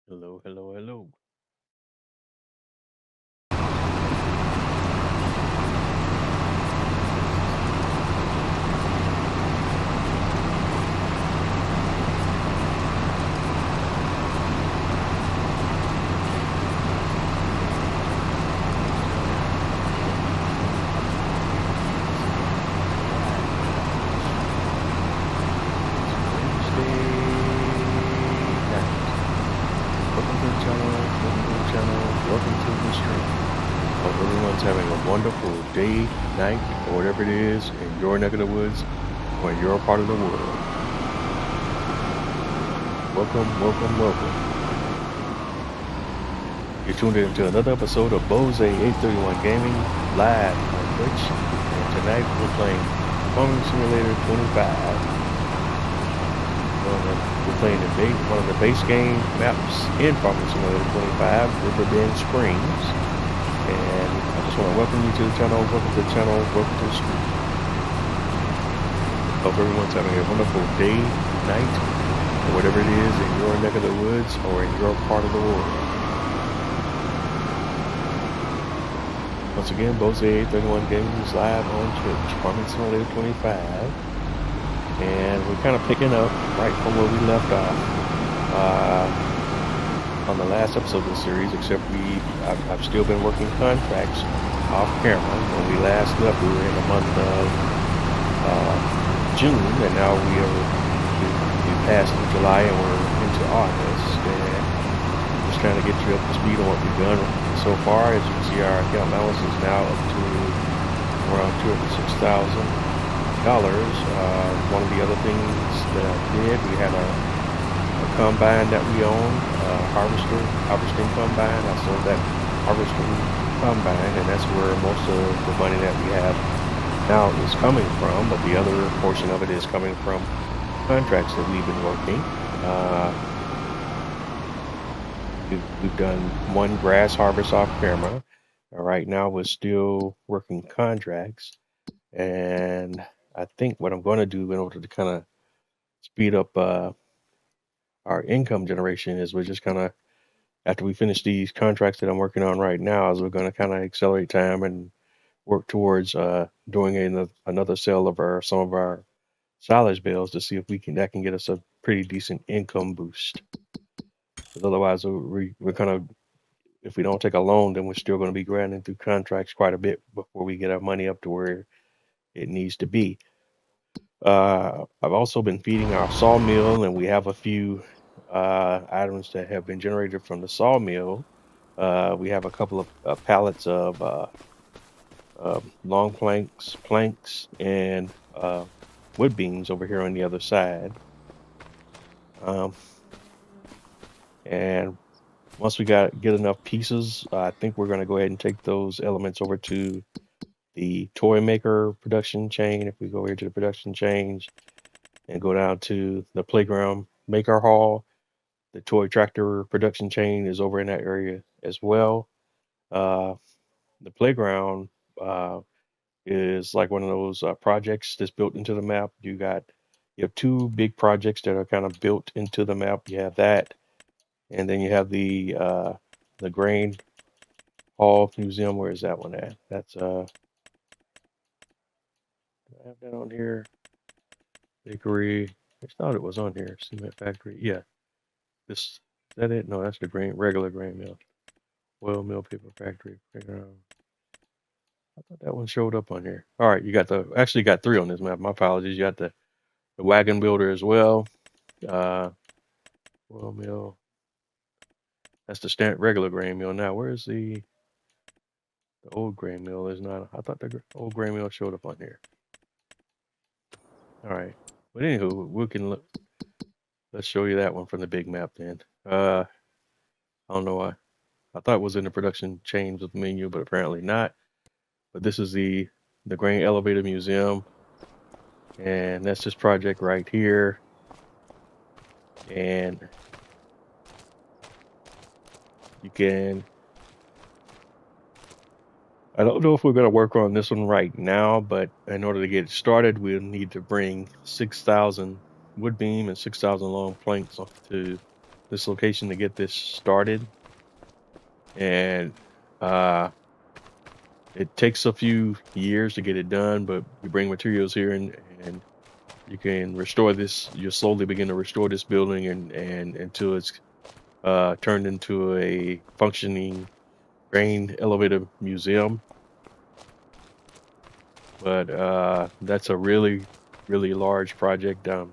Hello, hello, hello. Wednesday night. Welcome to the channel. Welcome to the channel. Welcome to the stream. Hope everyone's having a wonderful day, night, or whatever it is in your neck of the woods or in your part of the world. Welcome, welcome, welcome. You're tuned in to another episode of Bose 831 Gaming live on Twitch. And tonight we're playing Farming Simulator 25. We're playing one of the base game maps in Farming Simulator 25, Riverbend Springs. And I just want to welcome you to the channel. Welcome to the channel. Welcome to the stream. Hope everyone's having a wonderful day, night, or whatever it is in your neck of the woods or in your part of the world. Once again, Bose 831 Gaming is live on Twitch, Farming Simulator 25. And we're kind of picking up right from where we left off on the last episode of the series, except I've still been working contracts off camera. When we last left, we were in the month of June, and now we passed through July and we're into August. And just trying to get you up to speed on what we've done so far. As you can see, our account balance is now up to around $206,000. One of the other things that I did, we had a combine that we own, harvesting combine. I sold that harvesting combine, and that's where most of the money that we have now is coming from. But the other portion of it is coming from contracts that we've been working. We've done one grass harvest off camera. Right now we're still working contracts, and I think what I'm going to do in order to kind of speed up our income generation is we're just kind of, after we finish these contracts that I'm working on right now, is we're going to kind of accelerate time and work towards doing another sale of some of our silage bales to see if that can get us a pretty decent income boost. Because otherwise, we're kind of, if we don't take a loan, then we're still going to be grinding through contracts quite a bit before we get our money up to where it needs to be. I've also been feeding our sawmill, and we have a few items that have been generated from the sawmill. We have a couple of pallets of long planks, and wood beams over here on the other side. And once we get enough pieces, I think we're going to go ahead and take those elements over to the toy maker production chain. If we go here to the production chain and go down to the playground maker hall, the toy tractor production chain is over in that area as well. The playground is like one of those projects that's built into the map. You have two big projects that are kind of built into the map. You have that, and then you have the grain hall museum. Where is that one at? That's do I have that on here? Bakery. I thought it was on here. Cement factory. Yeah. Is that it? No, that's the regular grain mill. Oil mill, paper factory. I thought that one showed up on here. All right, you got actually got three on this map. My apologies. You got the wagon builder as well. Oil mill. That's the regular grain mill. Now, where is the old grain mill? Is not. I thought the old grain mill showed up on here. All right. But anywho, we can look. Let's show you that one from the big map then. I don't know why. I thought it was in the production chain with the menu, but apparently not. But this is the grain elevator museum, and that's this project right here. And you can, I don't know if we're going to work on this one right now, but in order to get it started, we'll need to bring 6,000 wood beam and 6,000 long planks up to this location to get this started, and it takes a few years to get it done, but we bring materials here and you can restore this. You'll slowly begin to restore this building and until it's turned into a functioning grain elevator museum. But that's a really, really large project. Not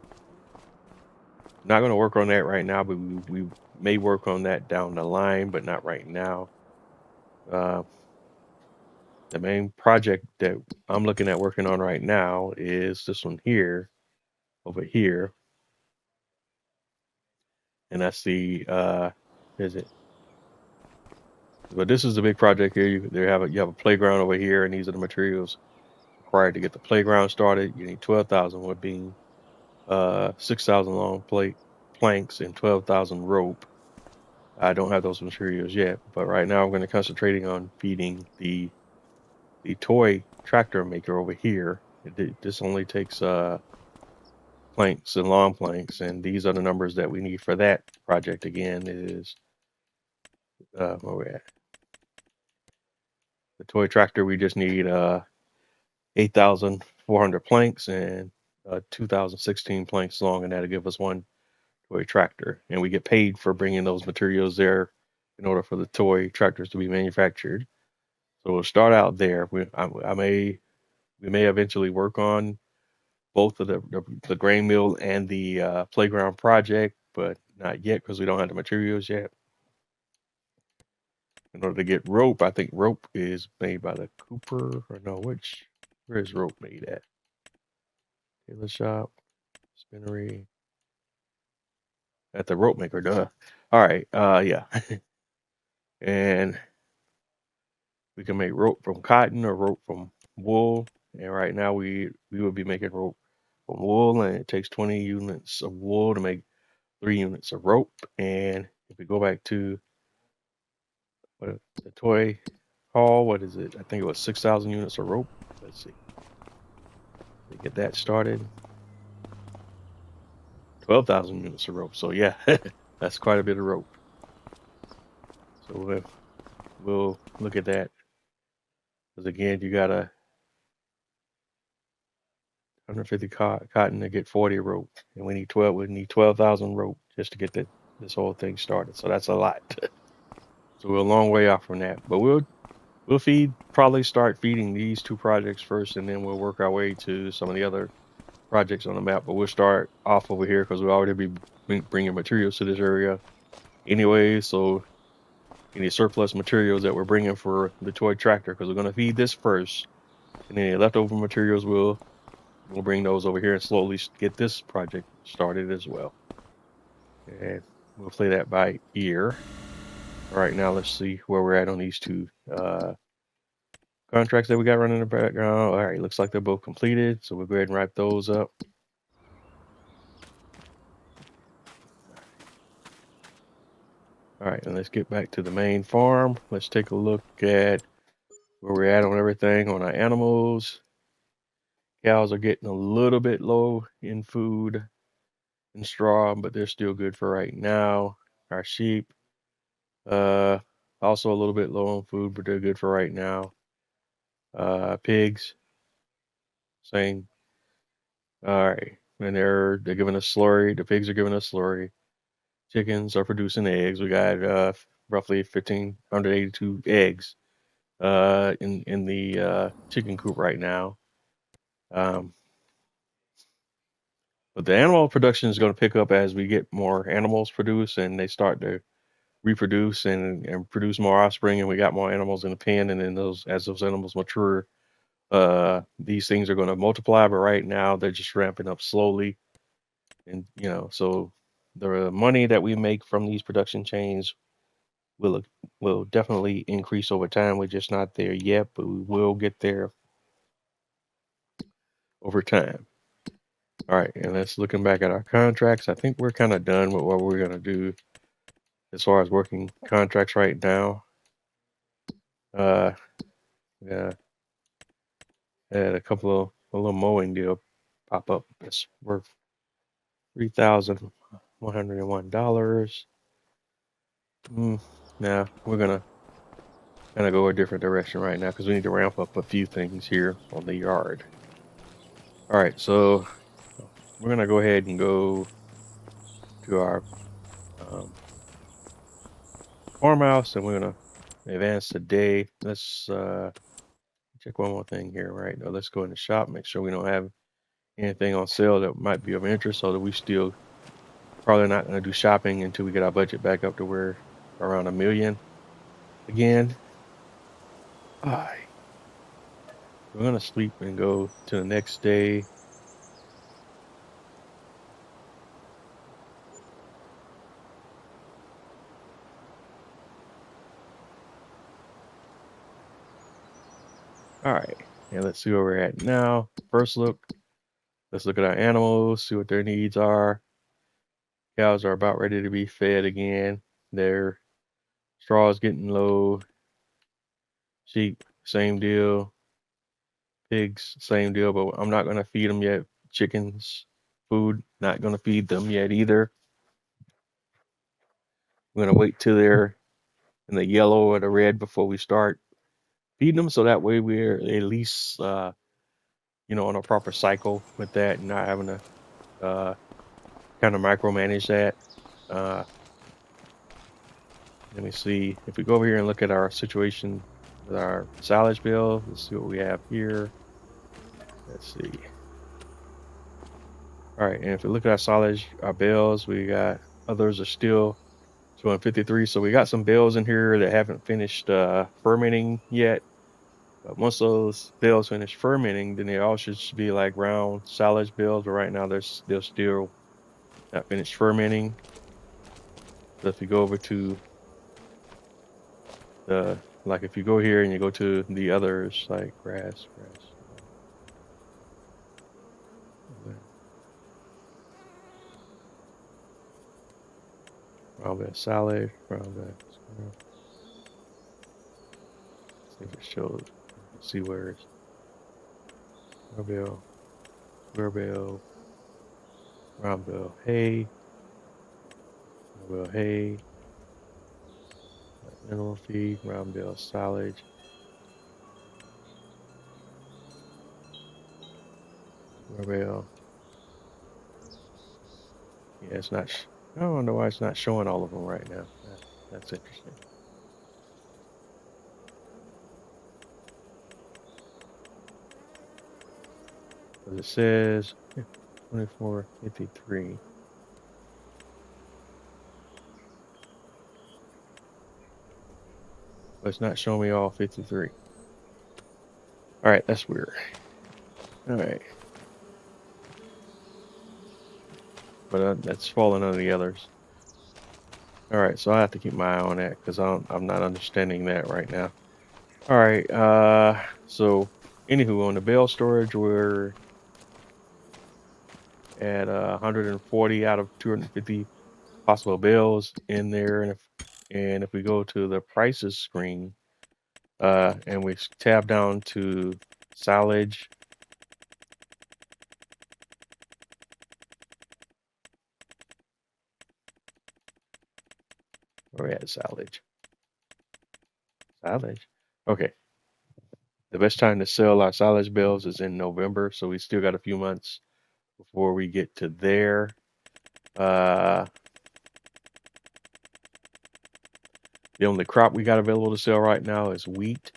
going to work on that right now, but we may work on that down the line, but not right now. Uh, the main project that I'm looking at working on right now is this one here, over here, and that's the is it? But this is the big project here. You have a playground over here, and these are the materials required to get the playground started. You need 12,000 wood beam, 6,000 long planks, and 12,000 rope. I don't have those materials yet, but right now I'm going to concentrating on feeding the toy tractor maker over here. This only takes planks and long planks, and these are the numbers that we need for that project. Again, is where we at? The toy tractor. We just need 8,400 planks and 2,016 planks long, and that'll give us one toy tractor. And we get paid for bringing those materials there in order for the toy tractors to be manufactured. So we'll start out there. We may eventually work on both of the grain mill and the playground project, but not yet because we don't have the materials yet. In order to get rope, I think rope is made by the Cooper, or no, where is rope made at? Tailor shop, spinnery, at the rope maker, duh. All right, yeah. And we can make rope from cotton or rope from wool. And right now we would be making rope from wool, and it takes 20 units of wool to make 3 units of rope. And if we go back to the toy hall, what is it? I think it was 6,000 units of rope. Let's see. To get that started, 12,000 units of rope. So yeah, that's quite a bit of rope. So we'll look at that. Because again, you got 150 cotton to get 40 rope, and we need 12,000 rope just to get this whole thing started. So that's a lot. So we're a long way off from that, but we'll probably start feeding these two projects first, and then we'll work our way to some of the other projects on the map. But we'll start off over here because we'll already be bringing materials to this area anyway. So any surplus materials that we're bringing for the toy tractor, because we're going to feed this first, and then the leftover materials we'll bring those over here and slowly get this project started as well. And we'll play that by ear. All right, now let's see where we're at on these two contracts that we got running in the background. All right, looks like they're both completed, so we'll go ahead and wrap those up. All right, and let's get back to the main farm. Let's take a look at where we're at on everything on our animals. Cows are getting a little bit low in food and straw, but they're still good for right now. Our sheep, also a little bit low on food, but they're good for right now. Pigs, same. All right, and they're giving us slurry. The pigs are giving us slurry. Chickens are producing eggs. We got roughly 1,582 eggs in the chicken coop right now. But the animal production is going to pick up as we get more animals produced and they start to reproduce and produce more offspring, and we got more animals in the pen. And then as those animals mature, these things are going to multiply. But right now they're just ramping up slowly, and so the money that we make from these production chains will definitely increase over time. We're just not there yet, but we will get there over time. All right, and let's looking back at our contracts. I think we're kind of done with what we're gonna do as far as working contracts right now. Yeah, had a little mowing deal pop up. It's worth $3,101. Now we're gonna kind of go a different direction right now because we need to ramp up a few things here on the yard. All right, so we're gonna go ahead and go to our um, farmhouse, and we're gonna advance the day. Let's check one more thing here, right? Now let's go in the shop, make sure we don't have anything on sale that might be of interest, so that we still probably not gonna do shopping until we get our budget back up to where around 1 million again. All right, we're gonna sleep and go to the next day. All right, and let's see where we're at now. First look, let's look at our animals, see what their needs are. Cows are about ready to be fed again. Their straw is getting low. Sheep, same deal. Pigs, same deal, but I'm not gonna feed them yet. Chickens, food, not gonna feed them yet either. I'm gonna wait till they're in the yellow or the red before we start feeding them, so that way we're at least on a proper cycle with that, and not having to kind of micromanage that. Uh, Let me see. If we go over here and look at our situation with our silage bill, let's see what we have here. Let's see. All right, and if we look at our silage, our bales, we got others are still showing 53. So we got some bales in here that haven't finished fermenting yet. But once those bales finish fermenting, then they all should be like round silage bales. But right now they're still not finished fermenting. So if you go over to like if you go here and you go to the others, like grass, brown bed salad, brown bed. See if it shows. See where it's square bale, brown bale hay, brown bale hay, animal feed, brown bale silage, square bale. Yeah, it's not. I don't know why it's not showing all of them right now. That's interesting. Because it says 2453. But it's not showing me all 53. All right, that's weird. All right. But that's falling under the others. All right, so I have to keep my eye on that because I'm not understanding that right now. All right, so anywho, on the bale storage, we're at 140 out of 250 possible bales in there, and if we go to the prices screen, and we tab down to silage, where we at silage? Silage. Okay. The best time to sell our silage bales is in November, so we still got a few months before we get to there. Uh, the only crop we got available to sell right now is wheat,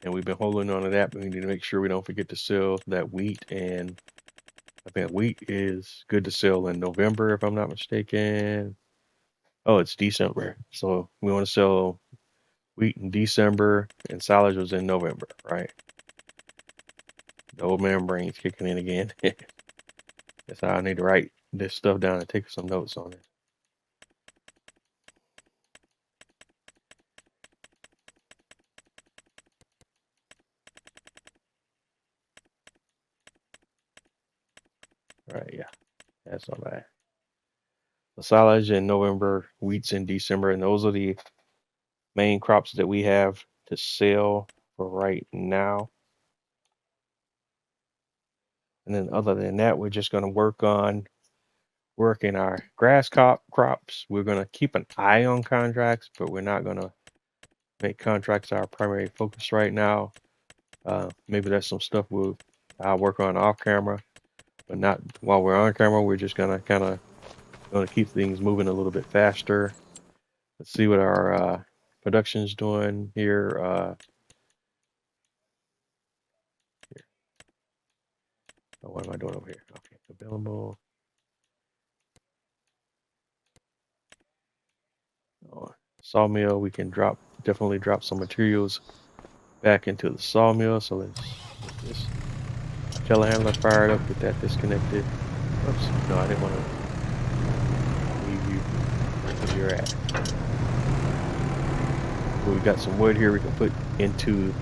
and we've been holding on to that, but we need to make sure we don't forget to sell that wheat. And I think wheat is good to sell in November, if I'm not mistaken. Oh, it's December. So we want to sell wheat in December, and silage was in November, right? The old man brain's kicking in again. That's how I need to write this stuff down and take some notes on it. All right, yeah, that's all right. The silage in November, wheat's in December, and those are the main crops that we have to sell for right now. And then other than that, we're just going to work on working our crops. We're going to keep an eye on contracts, but we're not going to make contracts our primary focus right now. Maybe that's some stuff I'll work on off camera, but not while we're on camera. We're just gonna gonna keep things moving a little bit faster. Let's see what our production's doing here. Here. Oh, what am I doing over here? Okay, available. Oh, sawmill. We can definitely drop some materials back into the sawmill. So let's get this telehandler fired up. Get that disconnected. Oops, no, I didn't want to leave you right where you're at. We got some wood here we can put into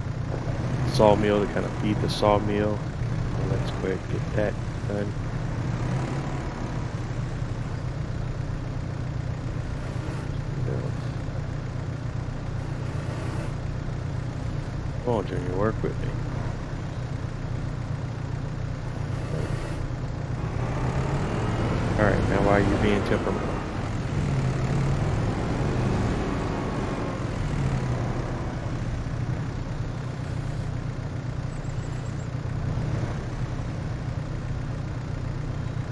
the sawmill to kind of feed the sawmill. So let's go ahead and get that done. Come on, Junior, work with me. Alright, now why are you being temperamental?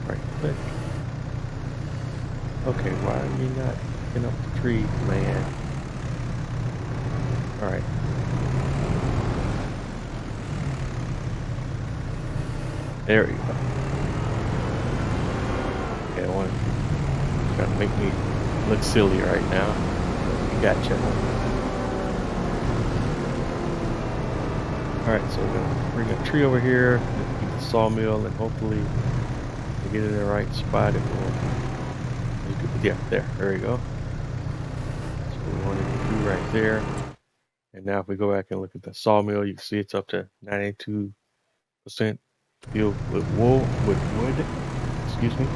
Right click. Okay, why are you not picking up the tree, man? Alright. There you go. Okay, one trying to make me look silly right now. We got you. Alright, so we're gonna bring a tree over here, keep the sawmill, and hopefully we get it in the right spot. Yeah, there we go. That's what we wanted to do right there. And now if we go back and look at the sawmill, you can see it's up to 92% filled with wood. Excuse me.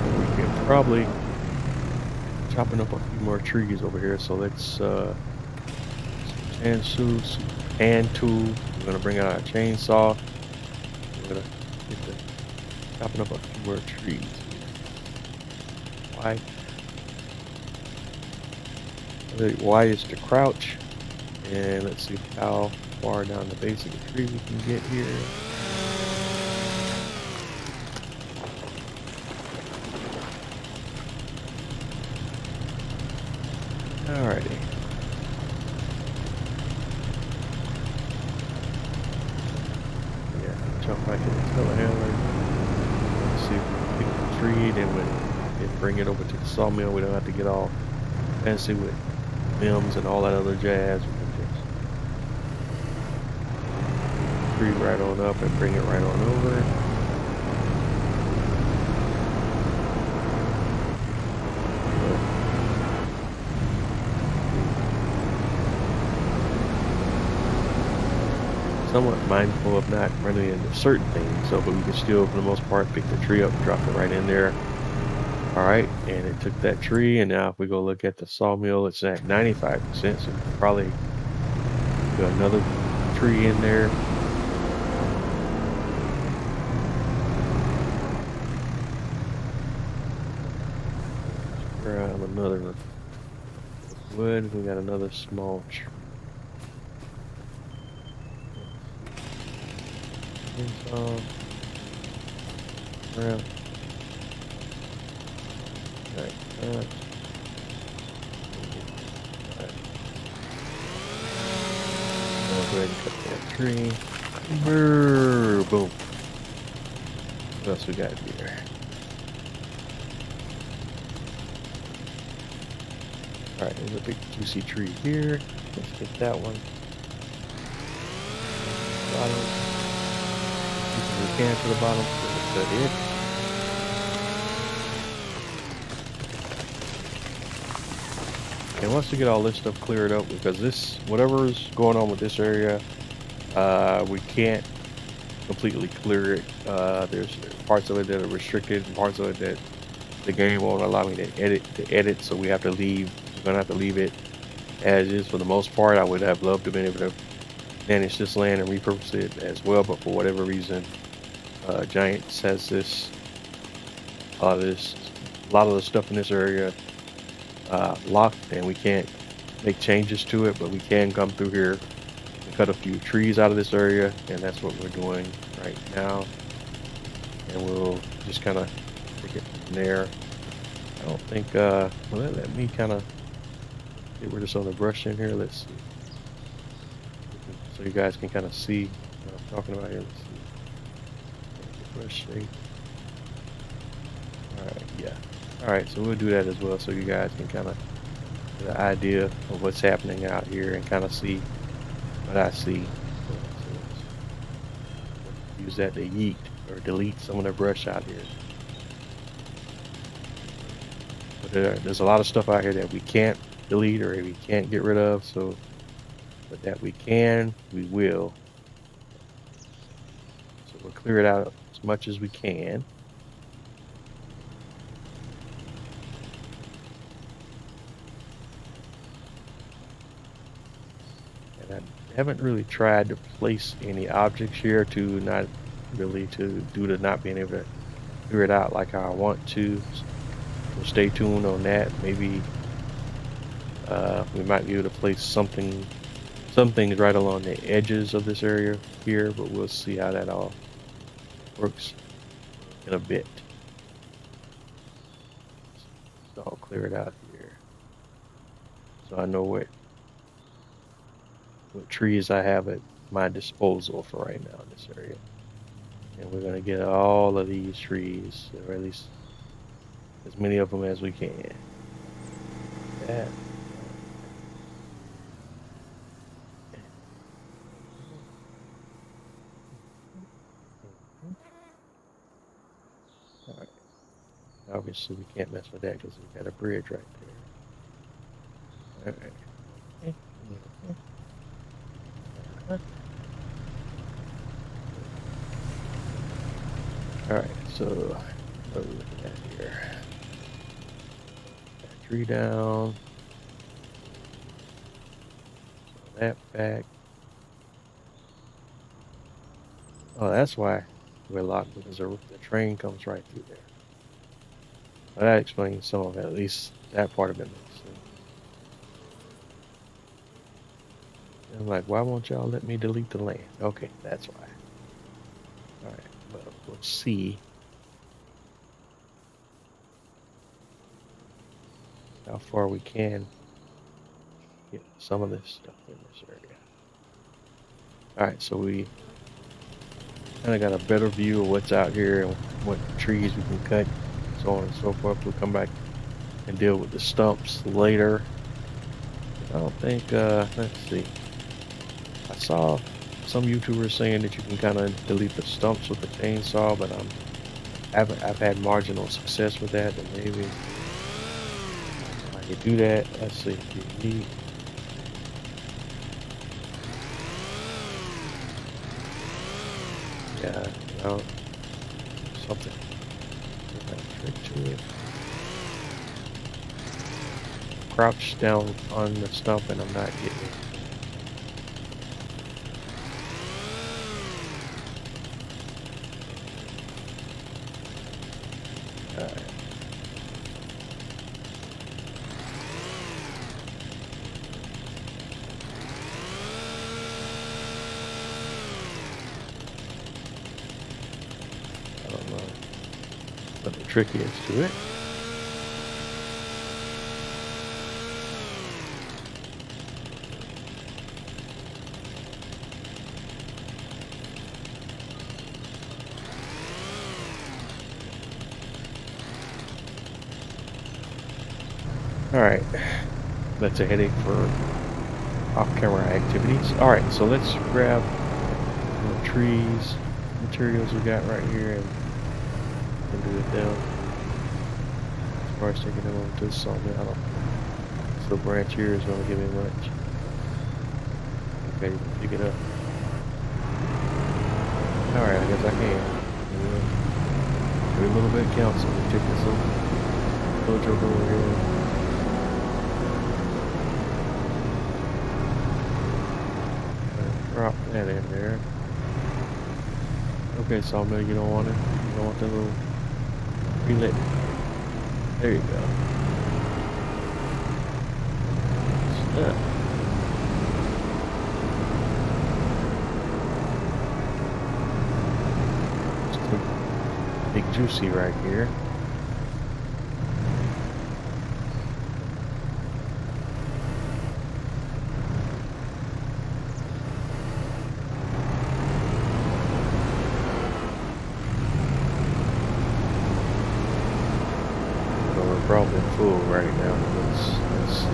And we can probably chopping up a few more trees over here. So let's hand tool. We're gonna bring out our chainsaw. We're gonna get the chopping up a few more trees. Y is to crouch, and let's see how far down the base of the tree we can get here. Alrighty. Yeah, jump back in the telehandler. Let's see if we can pick the tree, then bring it over to the sawmill. We don't have to get all fancy with limbs and all that other jazz. We can just tree right on up and bring it right on over. Somewhat mindful of not running into certain things, but we can still, for the most part, pick the tree up and drop it right in there. Alright, and it took that tree, and now if we go look at the sawmill, it's at 95%, so we can probably do another tree in there. Grab another wood, we got another small tree. Grab. Like that. I'll go ahead and cut that tree. Brrr, boom. What else we got here? Alright, there's a big juicy tree here. Let's get that one. Bottom. As we can to the bottom. Let's cut it. And once we get all this stuff cleared up, because whatever's going on with this area, we can't completely clear it. There's parts of it that are restricted, and parts of it that the game won't allow me to edit. So we're gonna have to leave it as is for the most part. I would have loved to have been able to manage this land and repurpose it as well, but for whatever reason, Giants has this, uh, this, a lot of the stuff in this area locked, and we can't make changes to it, but we can come through here and cut a few trees out of this area, and that's what we're doing right now. And we'll just kind of take it from there. I don't think, well, let me kind of get rid of some of the brush in here. Let's see. So you guys can kind of see what I'm talking about here. Let's see. Brush shape. Alright, yeah. Alright, so we'll do that as well so you guys can kind of get an idea of what's happening out here and kind of see what I see. So use that to yeet or delete some of the brush out here. But there's a lot of stuff out here that we can't delete or we can't get rid of, so but that we can, we will. So we'll clear it out as much as we can. And I haven't really tried to place any objects here to not really due to not being able to figure it out like how I want to. So stay tuned on that. Maybe we might be able to place some things right along the edges of this area here, but we'll see how that all works in a bit. So I'll clear it out here so I know what trees I have at my disposal for right now in this area. And we're going to get all of these trees, or at least as many of them as we can. That. All right. Obviously, we can't mess with that because we got a bridge right there. All right. All right, so what are we looking at here? That tree down. So that back. Oh, that's why we're locked, because the train comes right through there. Well, that explains some of it, at least that part of it makes sense. I'm like, why won't y'all let me delete the land? Okay, that's why. All right, well, we'll see how far we can get some of this stuff in this area. All right, so we kind of got a better view of what's out here and what trees we can cut, so on and so forth. We'll come back and deal with the stumps later. I don't think, let's see. I saw some YouTubers saying that you can kind of delete the stumps with the chainsaw, but I've had marginal success with that, and maybe I could do that. Let's see. You need something. Got a trick to it. Crouch down on the stump and I'm not getting it. Alright. I don't know what the trick is to it. Alright, that's a headache for off-camera activities. Alright, so let's grab the trees, materials we got right here, and do it down. As far as taking them over to the sawmill, I don't think this little branch here is going to give me much. Okay, you can pick it up. Alright, I guess I can. Every little bit counts, so we check this little joke over here. Drop that in there. Okay, Sawmill, you don't want it? You don't want the little relit? There you go. Yeah. Just a big juicy right here. So we're probably full right now. Let's see.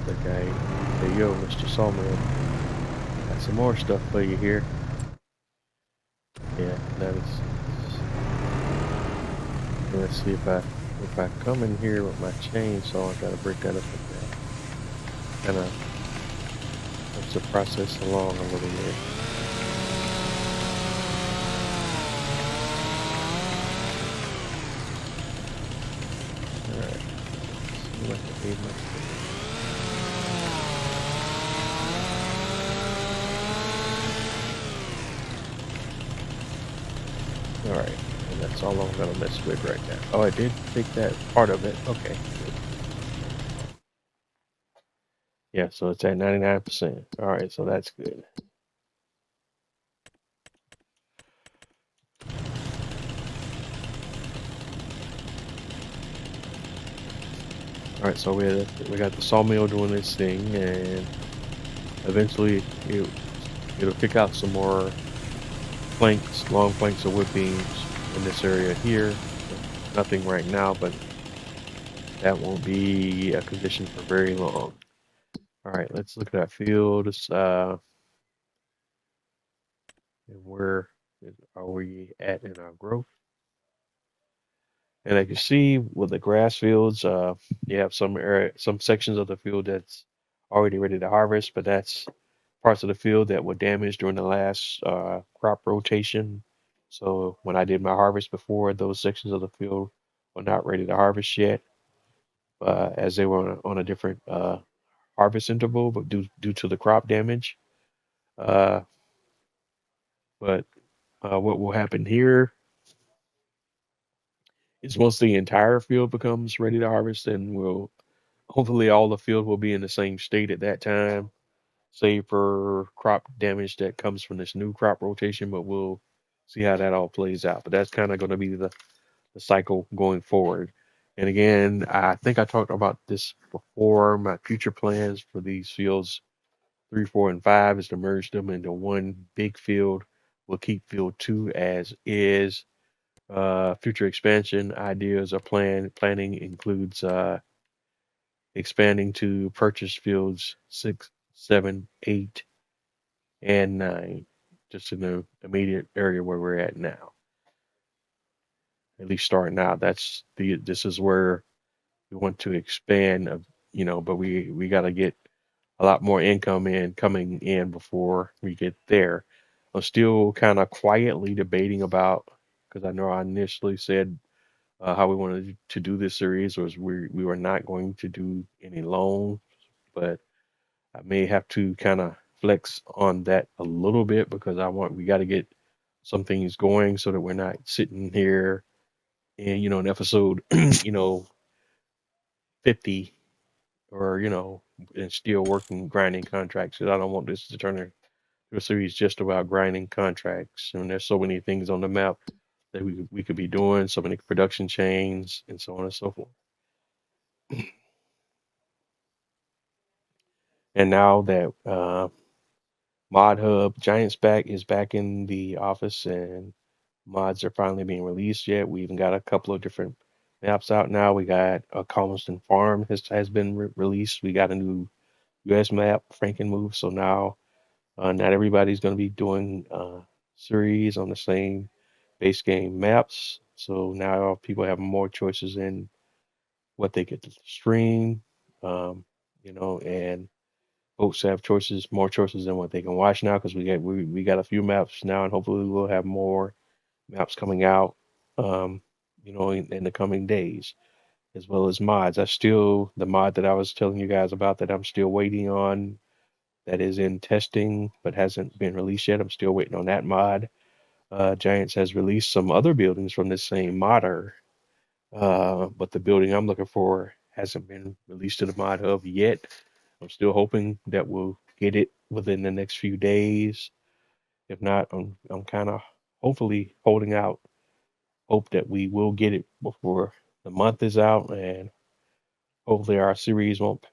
Okay. Hey, yo, Mr. Sawmill. Got some more stuff for you here. Yeah, that is. Let's see if I come in here with my chainsaw, I gotta break that up with that. Kind of helps the process along a little bit. All right. Seems like I made my. All right, and that's all I'm gonna mess with right now. Oh, I did take that part of it. Okay. Good. Yeah, so it's at 99%. All right, so that's good. All right, so we got the sawmill doing this thing, and eventually it'll pick out some more planks, long planks of wood beams in this area here. Nothing right now, but that won't be a condition for very long. All right, let's look at our fields. And where are we at in our growth? And I can see with the grass fields, you have some sections of the field that's already ready to harvest, but that's parts of the field that were damaged during the last crop rotation. So when I did my harvest before, those sections of the field were not ready to harvest yet, as they were on a different harvest interval, but due to the crop damage. Uh, but what will happen here is once the entire field becomes ready to harvest, then we'll hopefully all the field will be in the same state at that time, save for crop damage that comes from this new crop rotation. But we'll see how that all plays out. But that's kind of going to be the cycle going forward. And again, I think I talked about this before. My future plans for these fields 3, 4, and 5 is to merge them into one big field. We'll keep field 2 as is. Future expansion ideas or planning includes expanding to purchase fields 6, 7, 8, and 9, just in the immediate area where we're at now. At least starting out, this is where we want to expand. But we got to get a lot more income coming in before we get there. I'm still kind of quietly debating about, because I know I initially said how we wanted to do this series was we were not going to do any loans, but I may have to kind of flex on that a little bit because we got to get some things going so that we're not sitting here in an episode 50 or and still working grinding contracts. 'Cause I don't want this to turn into a series just about grinding contracts. And there's so many things on the map that we could be doing, so many production chains and so on and so forth. And now that Mod Hub Giants is back in the office and mods are finally being released yet. We even got a couple of different maps out now. We got a Collinston Farm has been released. We got a new US map, Frankenmove. So now not everybody's going to be doing series on the same base game maps. So now people have more choices in what they get to stream, and folks have more choices than what they can watch now because we got a few maps now, and hopefully we'll have more maps coming out, in the coming days, as well as mods. I still, the mod that I was telling you guys about that I'm still waiting on, that is in testing but hasn't been released yet. I'm still waiting on that mod. Giants has released some other buildings from the same modder, but the building I'm looking for hasn't been released to the mod hub yet. I'm still hoping that we'll get it within the next few days. If not, I'm kind of hopefully holding out hope that we will get it before the month is out, and hopefully our series won't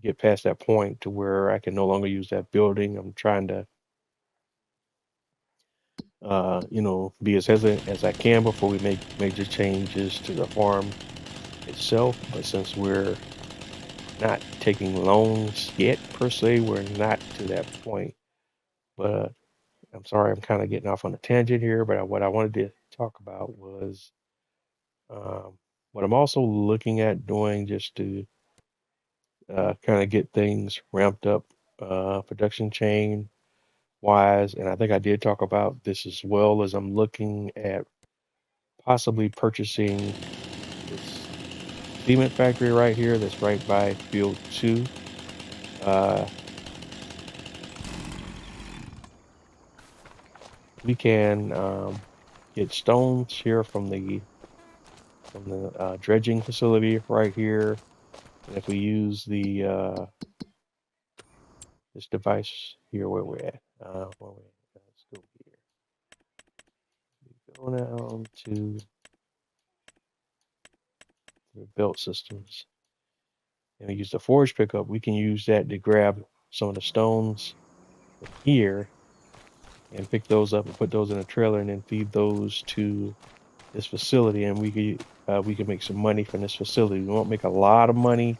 get past that point to where I can no longer use that building. I'm trying to be as hesitant as I can before we make major changes to the farm itself. But since we're not taking loans yet per se, we're not to that point. But I'm sorry, I'm kind of getting off on a tangent here. But what I wanted to talk about was um, what I'm also looking at doing just to kind of get things ramped up, production chain wise. And I think I did talk about this as well, as I'm looking at possibly purchasing this cement factory right here that's right by field 2. Uh, we can get stones here from the dredging facility right here. And if we use the this device here, where we're at, let's go here. We go down to the belt systems, and we use the forage pickup. We can use that to grab some of the stones here and pick those up and put those in a trailer, and then feed those to this facility, and we can make some money from this facility. We won't make a lot of money,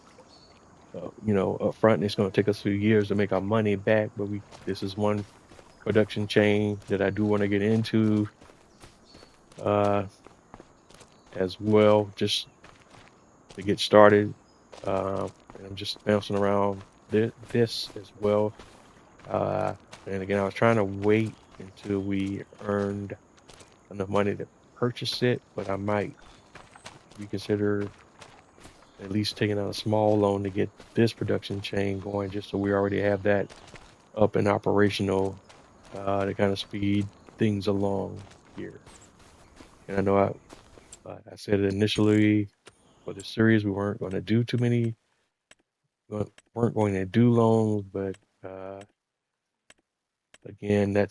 up front. And it's going to take us a few years to make our money back, but this is one production chain that I do want to get into uh, as well, just to get started. And I'm just bouncing around this as well. And again, I was trying to wait until we earned enough money to purchase it, but I might reconsider at least taking out a small loan to get this production chain going, just so we already have that up and operational, to kind of speed things along here. And I know I said it initially for the series, we weren't going to do too many, weren't going to do loans, but again,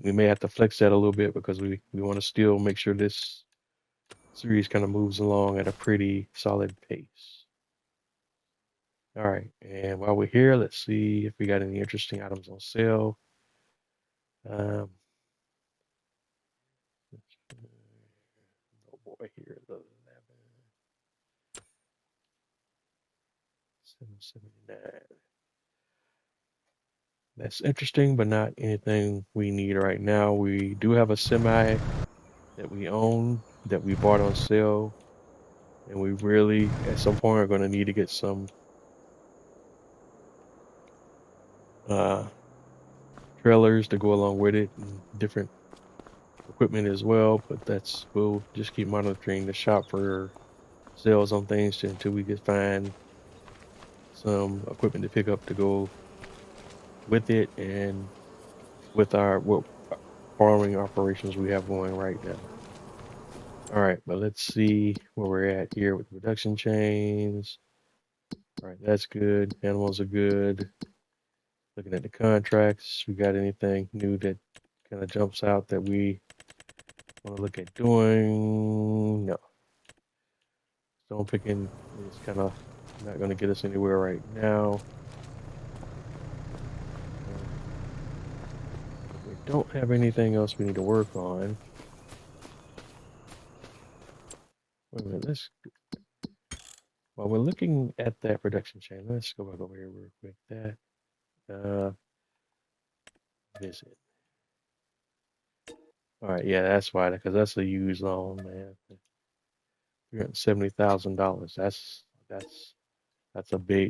we may have to flex that a little bit, because we want to still make sure this series kind of moves along at a pretty solid pace. All right, and while we're here, let's see if we got any interesting items on sale. Um, oh boy, here the 779. That's interesting, but not anything we need right now. We do have a semi that we own that we bought on sale, and we really, at some point, are going to need to get some uh, trailers to go along with it, and different equipment as well. But we'll just keep monitoring the shop for sales on things until we can find some equipment to pick up to go with it, and with what farming operations we have going right now. All right, but let's see where we're at here with the production chains. All right, that's good. Animals are good. Looking at the contracts, we got anything new that kind of jumps out that we want to look at doing? No. Stone picking is kind of not going to get us anywhere right now. We don't have anything else we need to work on. Wait a minute, while we're looking at that production chain, let's go back over here real quick. Visit. All right, yeah, that's why, because that's a used loan, man. $370,000.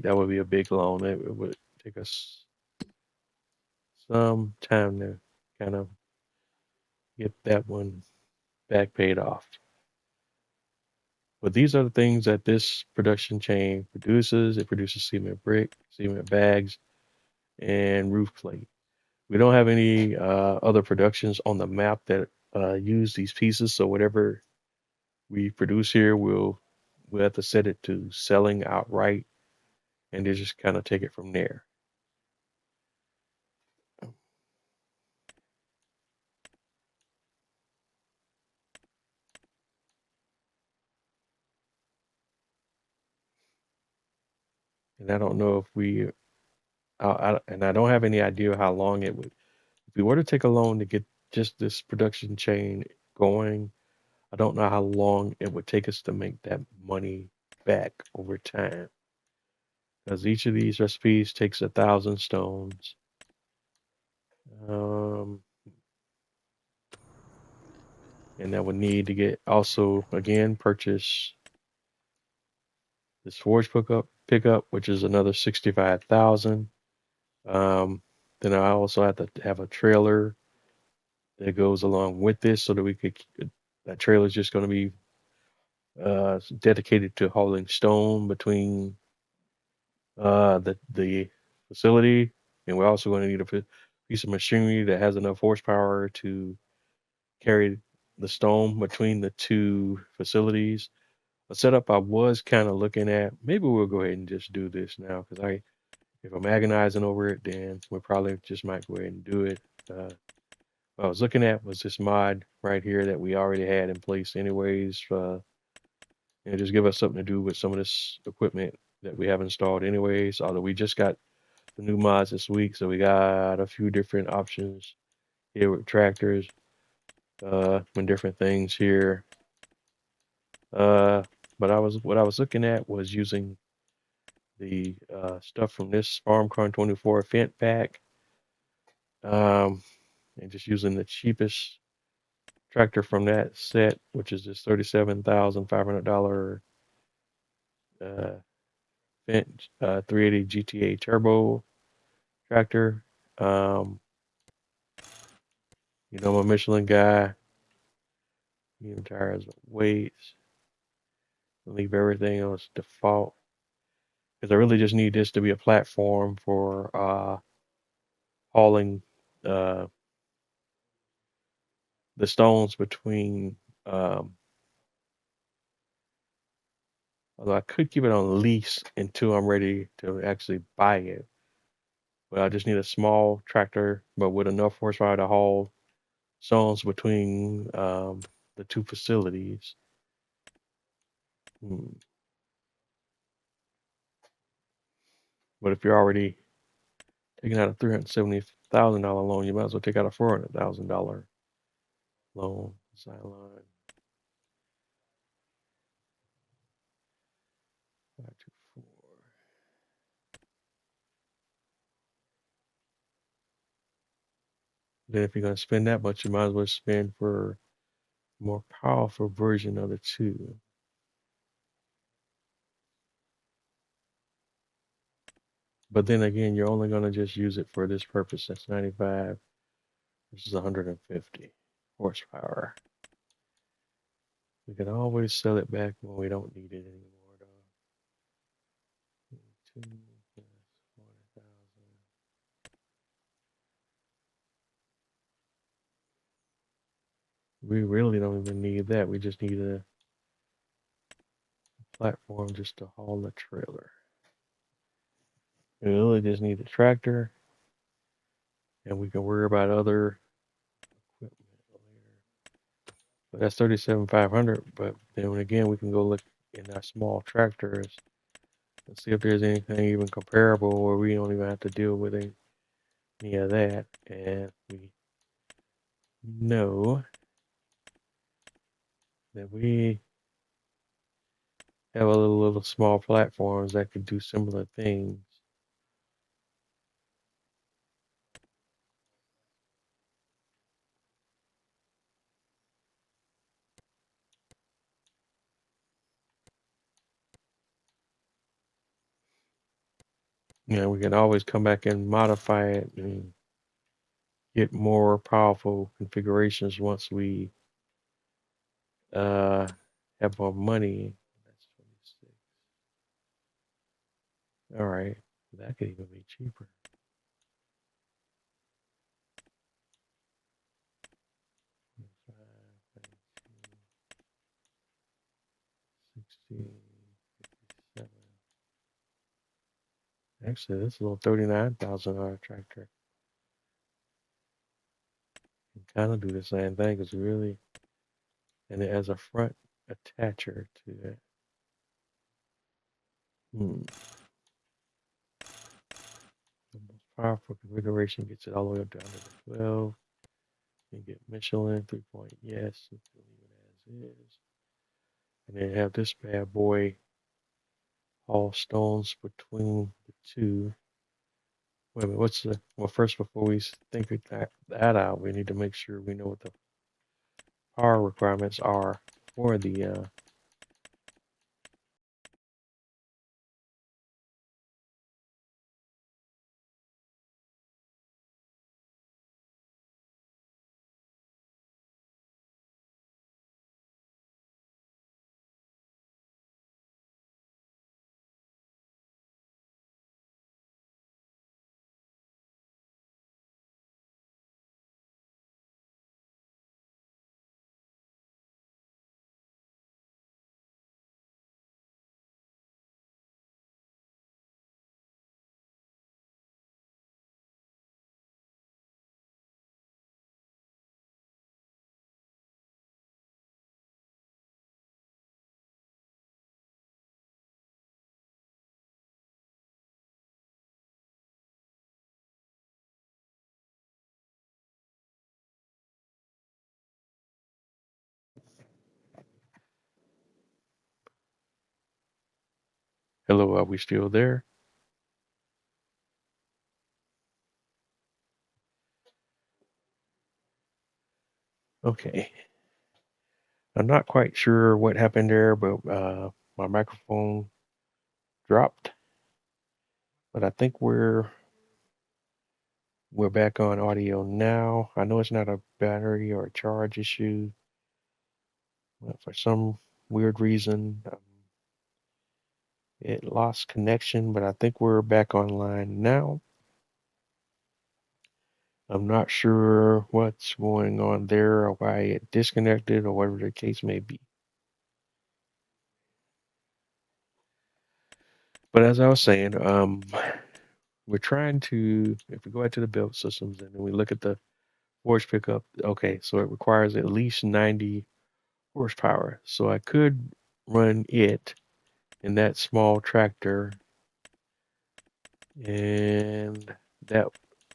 That would be a big loan. It would take us some time to kind of get that one back paid off. But these are the things that this production chain produces. It produces cement brick, cement bags, and roof plate. We don't have any other productions on the map that use these pieces. So whatever we produce here, we'll have to set it to selling outright, and they just kind of take it from there. And I don't know if and I don't have any idea how long it would. If we were to take a loan to get just this production chain going, I don't know how long it would take us to make that money back over time. Because each of these recipes takes 1,000 stones. Um, and that would need to get also again purchase this forge pickup, which is another 65,000. Then I also have to have a trailer that goes along with this so that that trailer is just going to be dedicated to hauling stone between the facility, and we're also going to need a piece of machinery that has enough horsepower to carry the stone between the two facilities. A setup I was kind of looking at. Maybe we'll go ahead and just do this now because if I'm agonizing over it, then we probably just might go ahead and do it. What I was looking at was this mod right here that we already had in place, anyways. Just give us something to do with some of this equipment that we have installed, anyways. Although we just got the new mods this week, so we got a few different options here with tractors and different things here. But what I was looking at was using the stuff from this FarmCon 24 Fent pack, and just using the cheapest tractor from that set, which is this $37,500 uh, Fent 380 GTA Turbo tractor. Um, I'm a Michelin guy. Medium tires, weights. Leave everything on its default because I really just need this to be a platform for hauling uh, the stones between. Um, Although I could keep it on lease until I'm ready to actually buy it, but I just need a small tractor, but with enough horsepower to haul stones between the two facilities. Hmm. But if you're already taking out a $370,000 loan, you might as well take out a $400,000 loan. Sideline 524. Then if you're going to spend that much, you might as well spend for a more powerful version of the two. But then again, you're only going to just use it for this purpose. That's 95 versus 150 horsepower. We can always sell it back when we don't need it anymore, though. 2 plus 40,000. We really don't even need that. We just need a platform just to haul the trailer. We really just need a tractor, and we can worry about other equipment later. But that's 37,500. But then again, we can go look in our small tractors and see if there's anything even comparable where we don't even have to deal with any of that. And we know that we have a little small platforms that could do similar things. We can always come back and modify it and get more powerful configurations once we have more money. That's 26. All right, that could even be cheaper. 25, 16, 57. Actually, this little $39,000 tractor can kind of do the same thing because really, and it has a front attacher to it. The most powerful configuration gets it all the way up down to 12. You get Michelin 3-point yes, leave it as is. And then have this bad boy haul stones between the two. Wait a minute, what's the, well, first, before we think that out, we need to make sure we know what the power requirements are for the, hello, are we still there? Okay. I'm not quite sure what happened there, but my microphone dropped. But I think we're back on audio now. I know it's not a battery or a charge issue. But for some weird reason, it lost connection, but I think we're back online now. I'm not sure what's going on there or why it disconnected or whatever the case may be. But as I was saying, we're trying to, if we go out to the build systems and then we look at the force pickup, okay, so it requires at least 90 horsepower. So I could run it in that small tractor, and that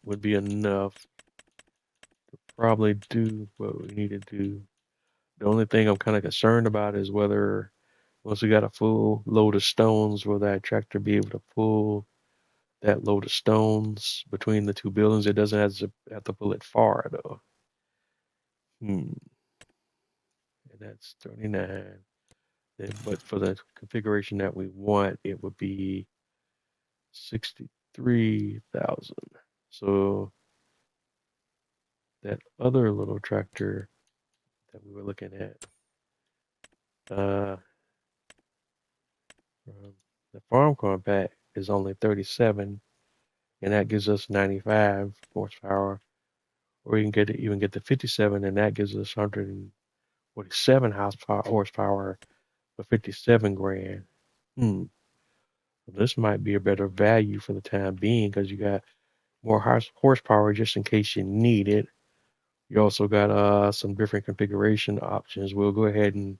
would be enough to probably do what we need to do. The only thing I'm kind of concerned about is whether once we got a full load of stones, will that tractor be able to pull that load of stones between the two buildings? It doesn't have to pull it far though. And that's 39. But for the configuration that we want, it would be 63,000. So that other little tractor that we were looking at, uh, the farm compact is only 37, and that gives us 95 horsepower. Or you can even get the 57, and that gives us 147 horsepower for 57 grand. This might be a better value for the time being because you got more horsepower just in case you need it. You also got some different configuration options. We'll go ahead and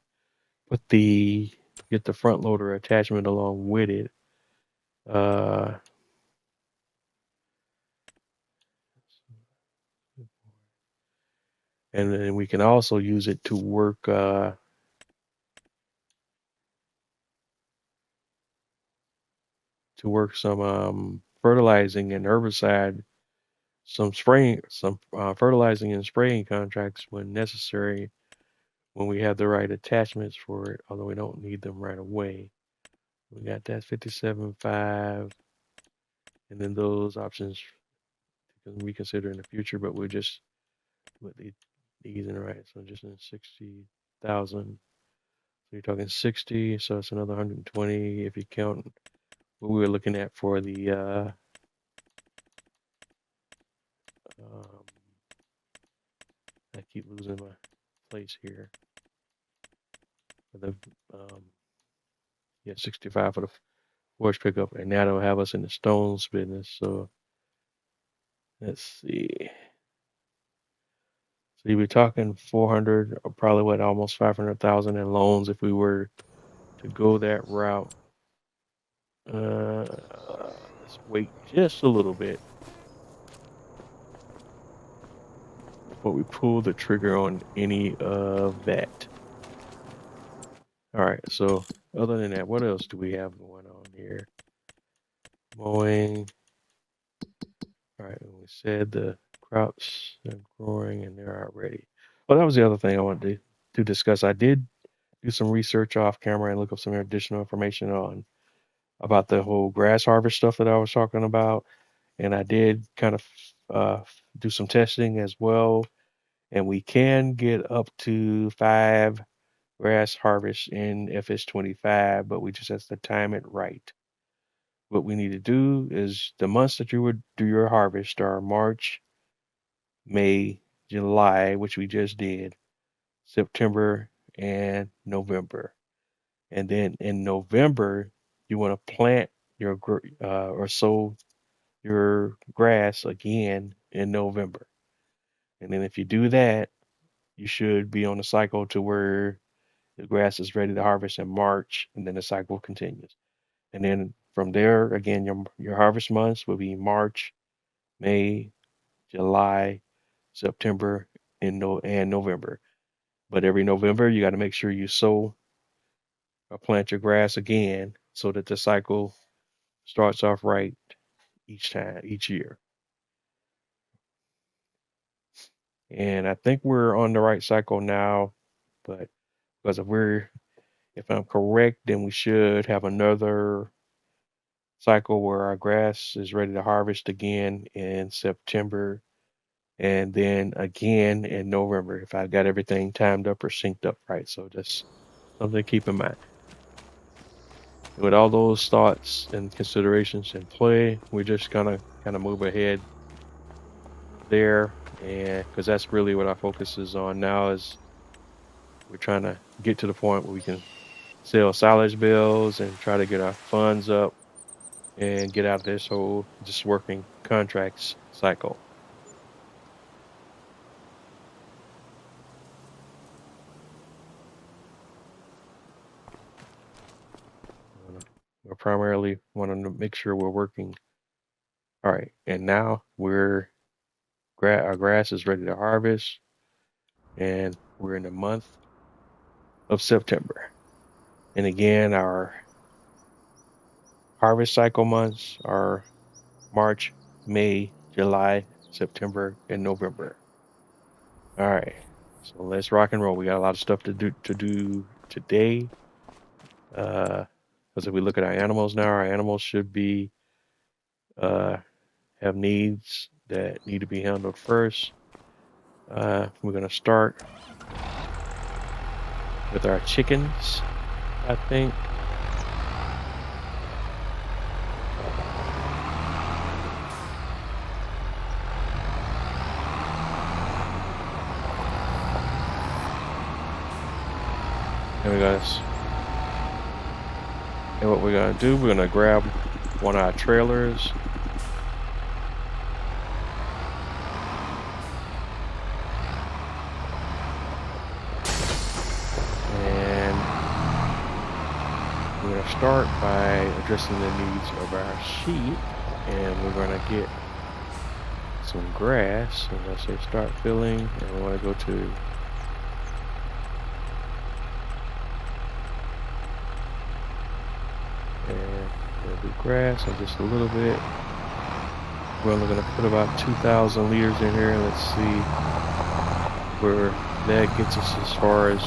get the front loader attachment along with it. And then we can also use it to work some fertilizing and herbicide, some spraying, some fertilizing and spraying contracts when necessary, when we have the right attachments for it, although we don't need them right away. We got that 57.5, and then those options you can reconsider in the future, but we'll just put these in right. So just in 60,000 100,000. So you're talking 60, so it's another 120 if you count what we were looking at for the I keep losing my place here. For the yeah, 65 for the forage pickup, and that'll have us in the stones business. So let's see. So you'd be talking 400, or probably what, almost 500,000 in loans if we were to go that route. Let's wait just a little bit before we pull the trigger on any of that. All right, so other than that, what else do we have going on here? Mowing. All right, we said the crops are growing and they're out ready. Well, that was the other thing I wanted to discuss. I did do some research off camera and look up some additional information on about the whole grass harvest stuff that I was talking about. And I did kind of do some testing as well. And we can get up to 5 grass harvests in FS25, but we just have to time it right. What we need to do is the months that you would do your harvest are March, May, July, which we just did, September, and November. And then in November, you want to plant your or sow your grass again in November. And then if you do that, you should be on a cycle to where the grass is ready to harvest in March, and then the cycle continues. And then from there, again, your harvest months will be March, May, July, September, and November. But every November, you got to make sure you sow or plant your grass again so that the cycle starts off right each year. And I think we're on the right cycle now, but because if I'm correct, then we should have another cycle where our grass is ready to harvest again in September and then again in November if I got everything timed up or synced up right. So just something to keep in mind. With all those thoughts and considerations in play, we're just gonna kind of move ahead there, and because that's really what our focus is on now, is we're trying to get to the point where we can sell silage bills and try to get our funds up and get out of this whole just working contracts cycle. We primarily want to make sure we're working. All right, and now our grass is ready to harvest, and we're in the month of September. And again, our harvest cycle months are March, May, July, September, and November. All right, so let's rock and roll. We got a lot of stuff to do today. Because if we look at our animals now, our animals should be have needs that need to be handled first. We're gonna start with our chickens, I think. And what we're gonna do, we're gonna grab one of our trailers. And we're gonna start by addressing the needs of our sheep, and we're gonna get some grass. And let's say start filling, and we want to go to the grass and just a little bit. We're only going to put about 2,000 liters in here. Let's see where that gets us as far as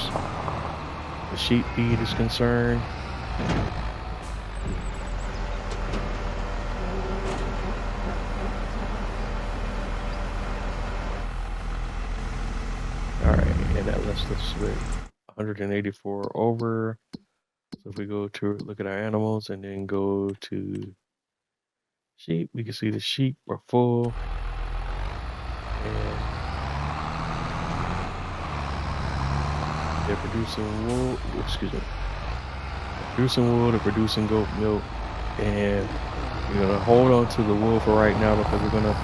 the sheep feed is concerned. All right, and that lets us with 184 over. So if we go to look at our animals and then go to sheep, we can see the sheep are full. And they're producing wool, they're producing goat milk, and we're gonna hold on to the wool for right now because we're gonna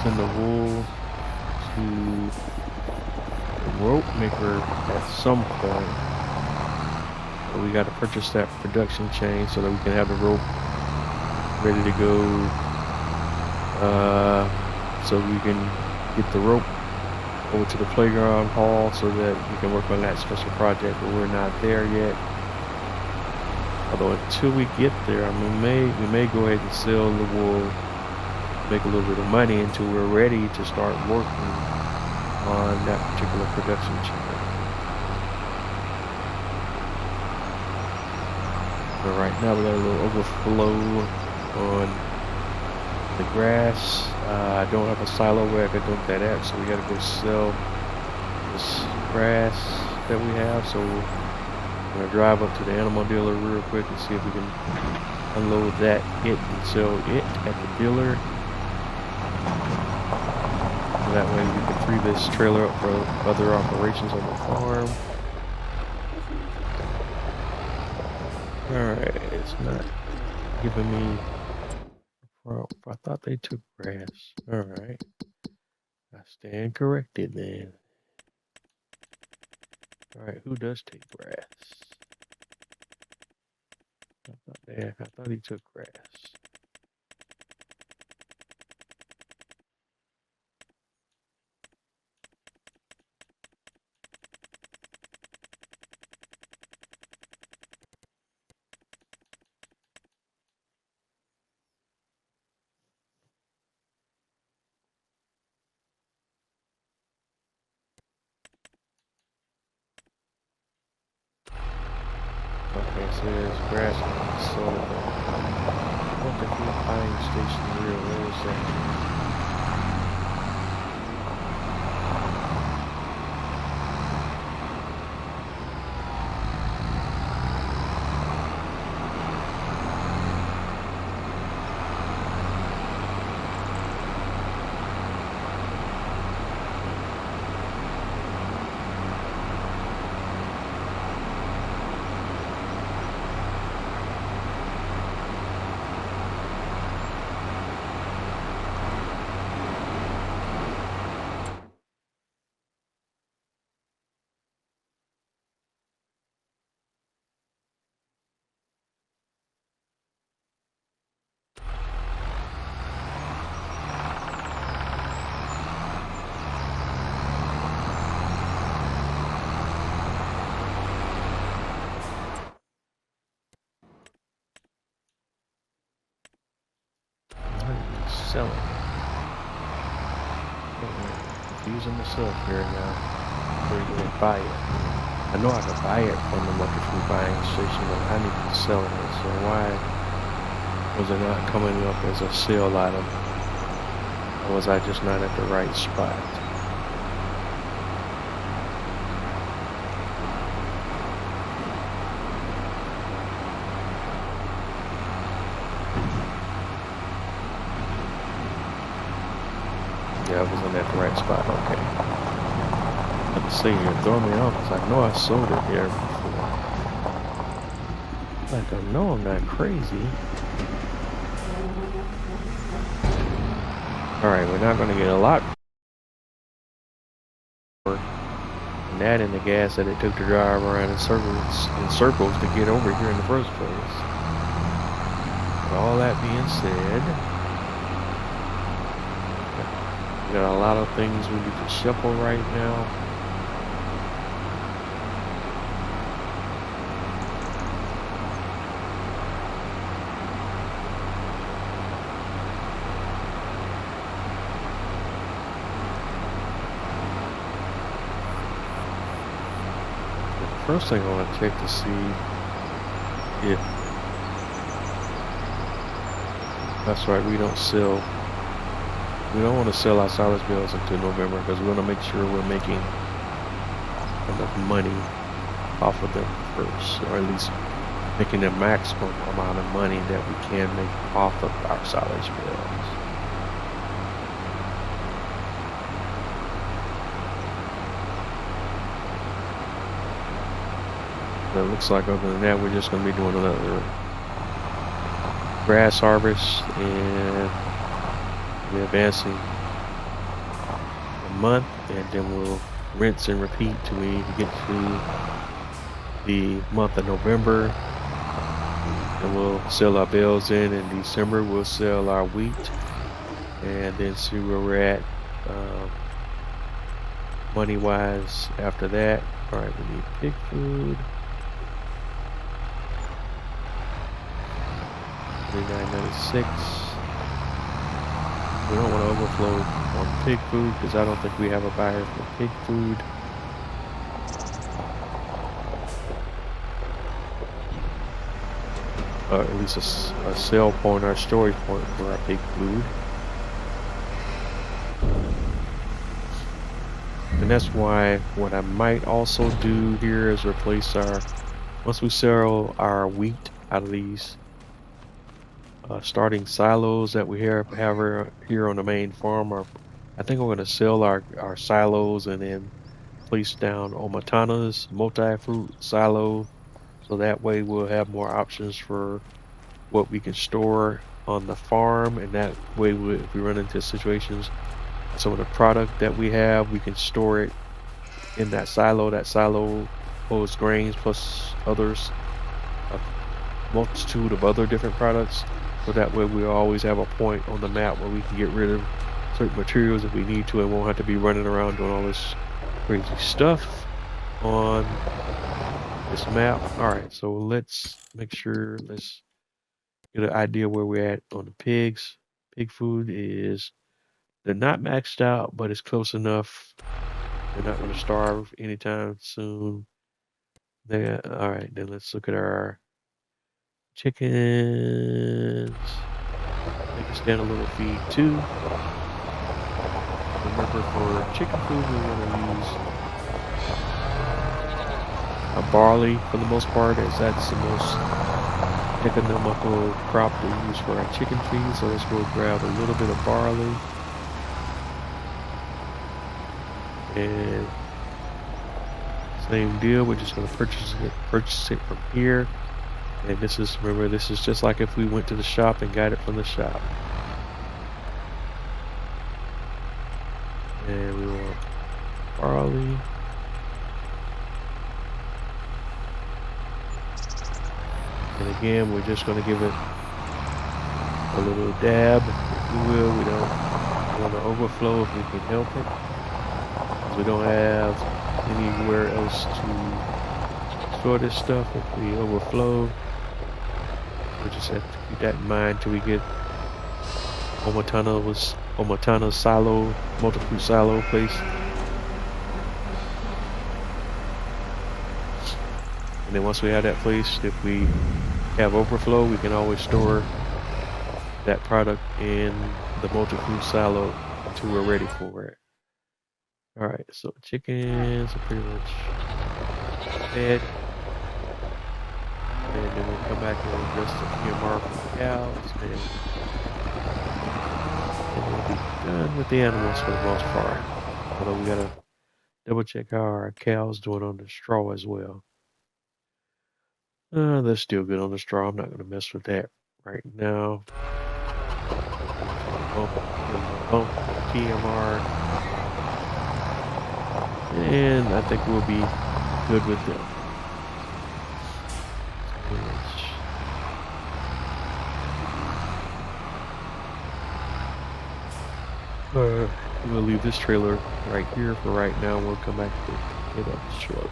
send the wool to the rope maker at some point. But we got to purchase that production chain so that we can have the rope ready to go, so we can get the rope over to the playground hall so that we can work on that special project, but we're not there yet. Although until we get there, I mean, we may go ahead and sell the wool, make a little bit of money until we're ready to start working on that particular production chain. But right now we got a little overflow on the grass. I don't have a silo where I can dump that at, so we got to go sell this grass that we have. So I'm gonna drive up to the animal dealer real quick and see if we can unload it and sell it at the dealer. So that way we can free this trailer up for other operations on the farm. Alright, it's not giving me a problem. I thought they took grass. Alright. I stand corrected then. Alright, who does take grass? I thought he took grass. Okay, it says grass on sold at what the heck buying station real? Where is that? Selling it. Confusing myself here now. Where do I buy it? I know I can buy it from the market food buying station, but I need to sell it. So why was it not coming up as a sale item? Or was I just not at the right spot? Yeah, I wasn't at the right spot. Okay. Let's see here. Throw me off because I know I sold it here before. Like I know I'm not crazy. Alright, we're not going to get a lot more than that in the gas that it took to drive around in circles to get over here in the first place. But all that being said, we got a lot of things we need to shuffle right now. The first thing I want to check to see if that's right, we don't want to sell our solids bills until November because we want to make sure we're making enough money off of them first, or at least making the maximum amount of money that we can make off of our silage bales. But it looks like other than that, we're just going to be doing another grass harvest, and we're advancing a month, and then we'll rinse and repeat till we get to the month of November, and we'll sell our bales in December. We'll sell our wheat and then see where we're at money wise after that. All right, we need pig food. $29.96. We don't want to overflow on pig food because I don't think we have a buyer for pig food. At least a sell point or storage point for our pig food. And that's why what I might also do here is replace once we sell our wheat out of these starting silos that we have here on the main farm, or I think we're going to sell our silos and then place down Omatana's multi-fruit silo, so that way we'll have more options for what we can store on the farm, and that way if we run into situations, some of the product that we have, we can store it in that silo. That silo holds grains plus others, a multitude of other different products. So that way we'll always have a point on the map where we can get rid of certain materials if we need to, and won't have to be running around doing all this crazy stuff on this map. Alright, so let's make sure, let's get an idea where we're at on the pigs. Pig food they're not maxed out, but it's close enough. They're not going to starve anytime soon. Alright, then let's look at our chickens. Make a standalone feed too. Remember, for chicken food we want to use a barley for the most part, as that's the most economical crop to use for our chicken feed. So let's go grab a little bit of barley, and same deal, we're just going to purchase it from here. And this is just like if we went to the shop and got it from the shop. And we want barley. And again, we're just going to give it a little dab, if you will. We don't want to overflow if we can help it, because we don't have anywhere else to store this stuff if we overflow. We just have to keep that in mind till we get Omatana's silo, multi-fruit silo place. And then once we have that place, if we have overflow, we can always store that product in the multi-fruit silo until we're ready for it. Alright, so chickens are pretty much fed. And then we'll come back and address the PMR for the cows, and we'll be done with the animals for the most part. Although we gotta double check how our cows doing on the straw as well. They're still good on the straw. I'm not gonna mess with that right now. Bump PMR, and I think we'll be good with them. We'll leave this trailer right here for right now. We'll come back to pick it up shortly.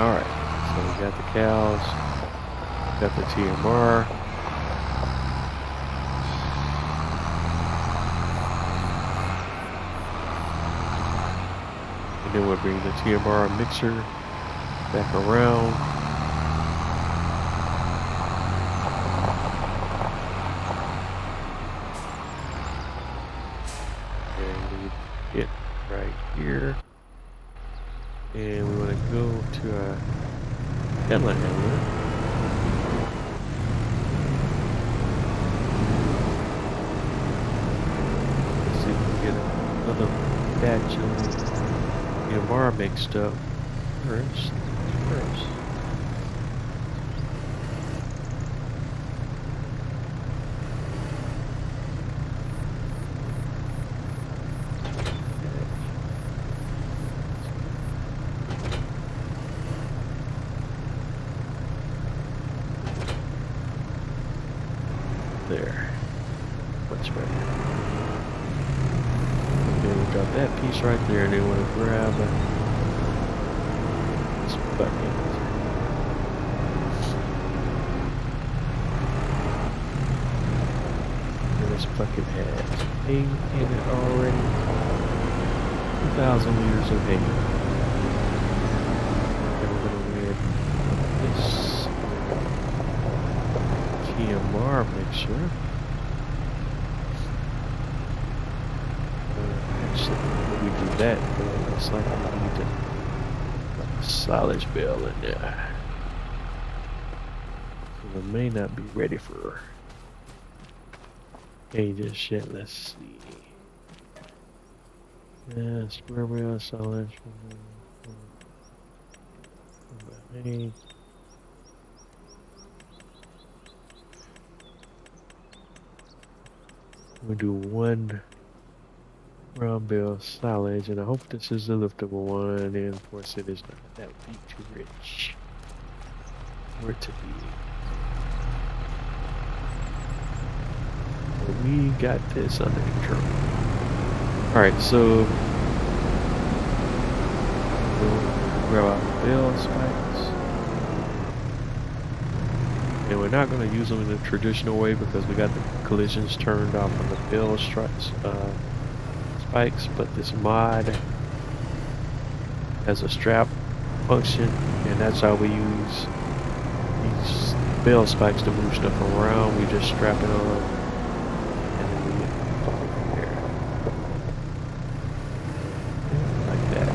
Alright, so we got the cows, got the TMR. And then we'll bring the TMR mixer back around. And leave it right here. And we want to go to our headline handler. Let's see if we can get another batch of TMR mixed up first. There, much better. Okay, we got that piece right there, and then we want to grab this bucket. And this bucket has hay in it already. 2,000 liters of hay. And we're going to add this TMR mixture. Actually, when we do that, it looks like we need to put a silage bale in there. So we may not be ready for hay just yet. Let's see. Yeah, square bale, silage. Hay. We do one brown bale silage, and I hope this is a liftable one, and of course it is not. That would be too rich for it to be. But we got this under control. Alright, so we'll grab our bale spikes. And we're not going to use them in the traditional way because we got the collisions turned off on the bale spikes, but this mod has a strap function, and that's how we use these bale spikes to move stuff around. We just strap it on, and then we put it from there. Like that.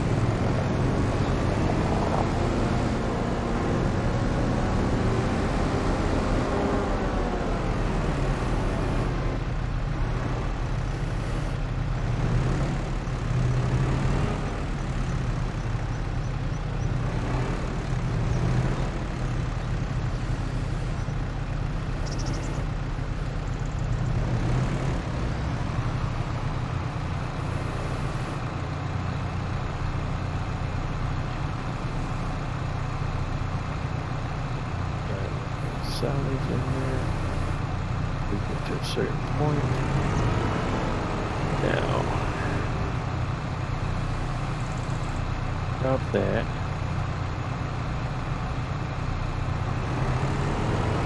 Silage in there. We get to a certain point. Now, drop that.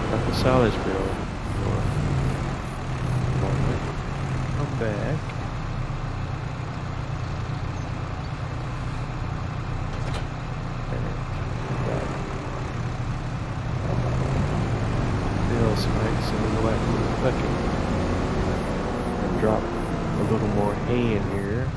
Drop the silage bale. Come back. Spikes, and we'll go back to the bucket and drop a little more hay in here.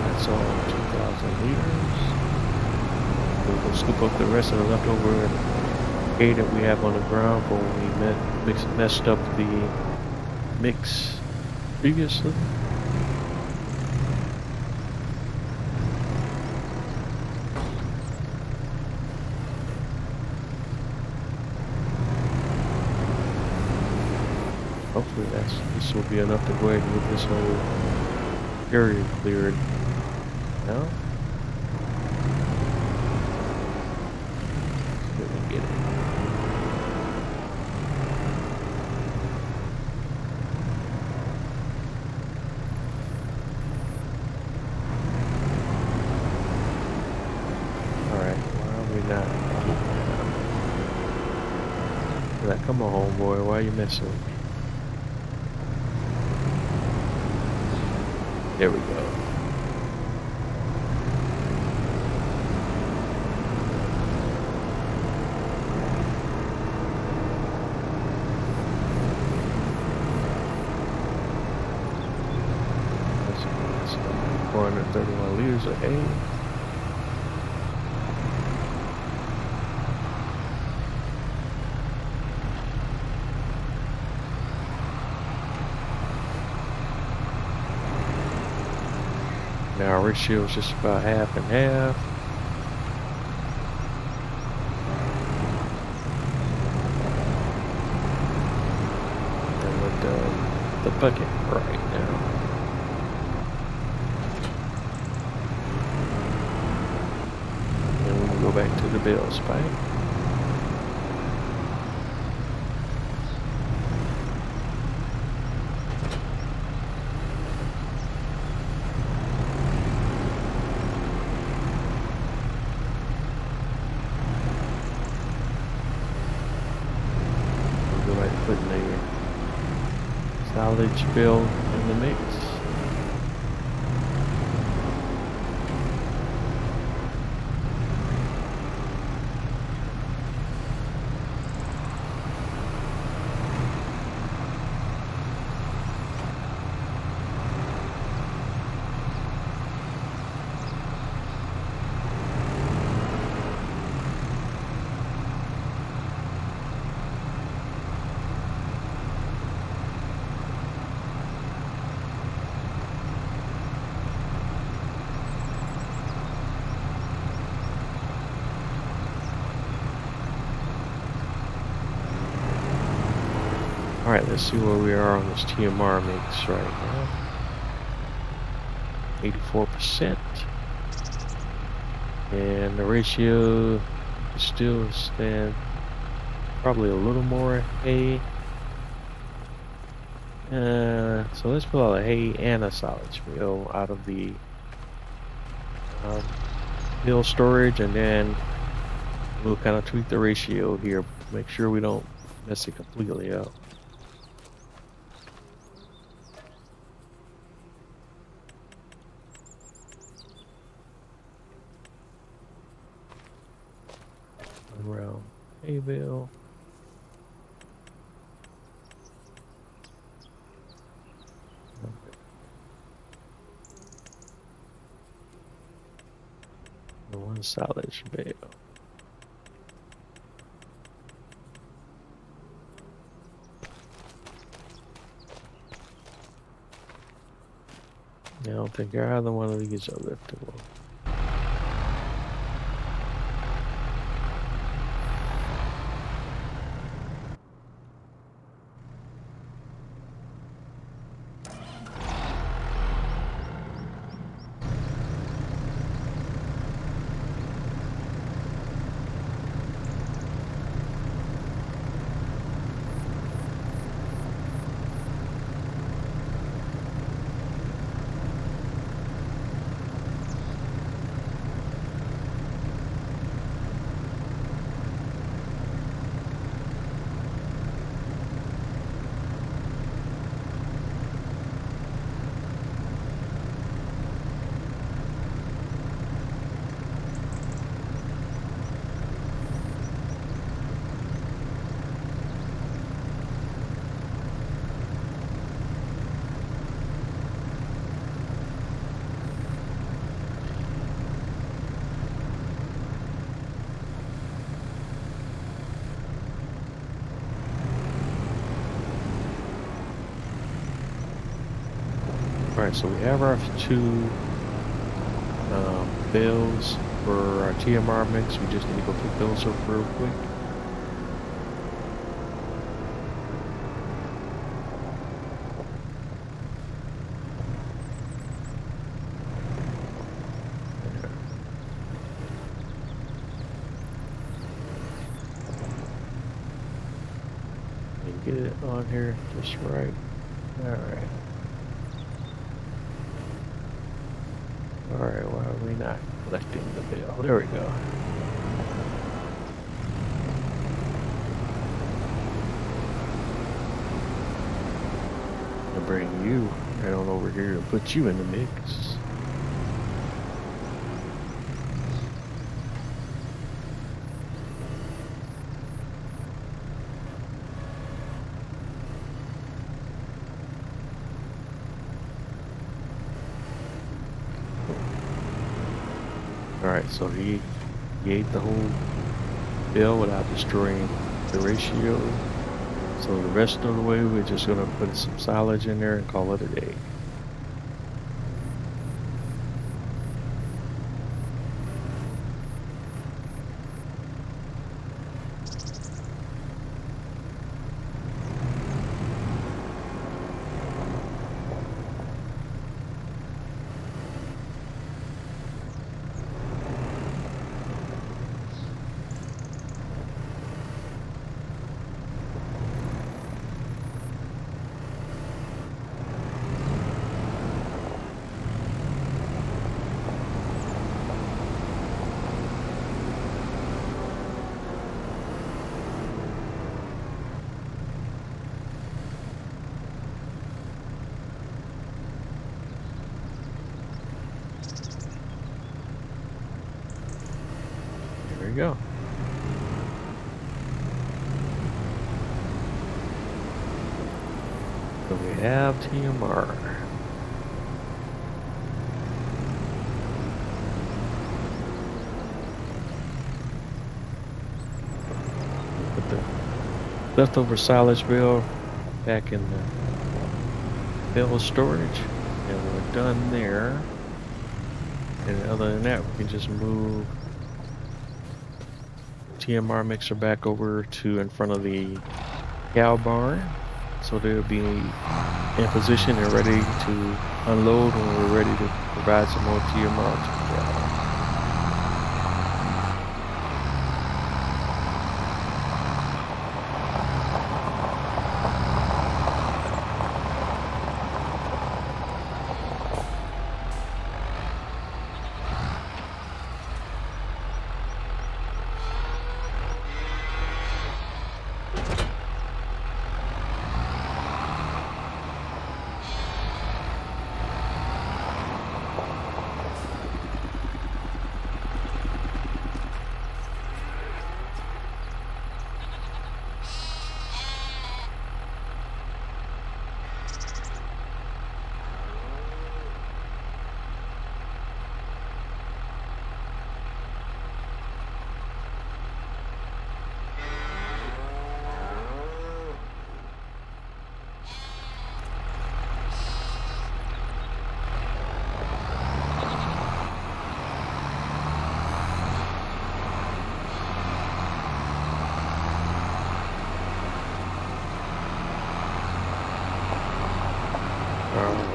That's all 2,000 liters. We'll scoop up the rest of the leftover hay that we have on the ground for when we messed up the mix previously. hopefully this will be enough to go ahead and get this whole area cleared. No? Let me get it. Alright, why are we not getting that? Like, come on, homeboy, why are you messing with me? There we go. That's 431 liters of hay. Now our ratio is just about half and half. And with the bucket right now. And we can go back to the bale spike. Putting the silage bill in the mix. Alright, let's see where we are on this TMR mix right now. 84%. And the ratio still stands probably a little more hay. So let's put all the hay and a silage meal out of the hill storage, and then we'll kind of tweak the ratio here, make sure we don't mess it completely up. Around hay bale. And one silage bale. I don't think either one of these are liftable. Alright, so we have our two bales for our TMR mix. We just need to go pick those up real quick. get it on here just right. Alright. Alright, why are we not collecting the bill? There we go. I'll bring you right on over here and put you in the mix. Alright, so he ate the whole bill without destroying the ratio. So the rest of the way, we're just gonna put some silage in there and call it a day. There we go. So we have TMR. Put the leftover silage bill back in the bill of storage, and we're done there. And other than that, we can just move the TMR mixer back over to in front of the cow barn, so they'll be in position and ready to unload when we're ready to provide some more TMR to the cows.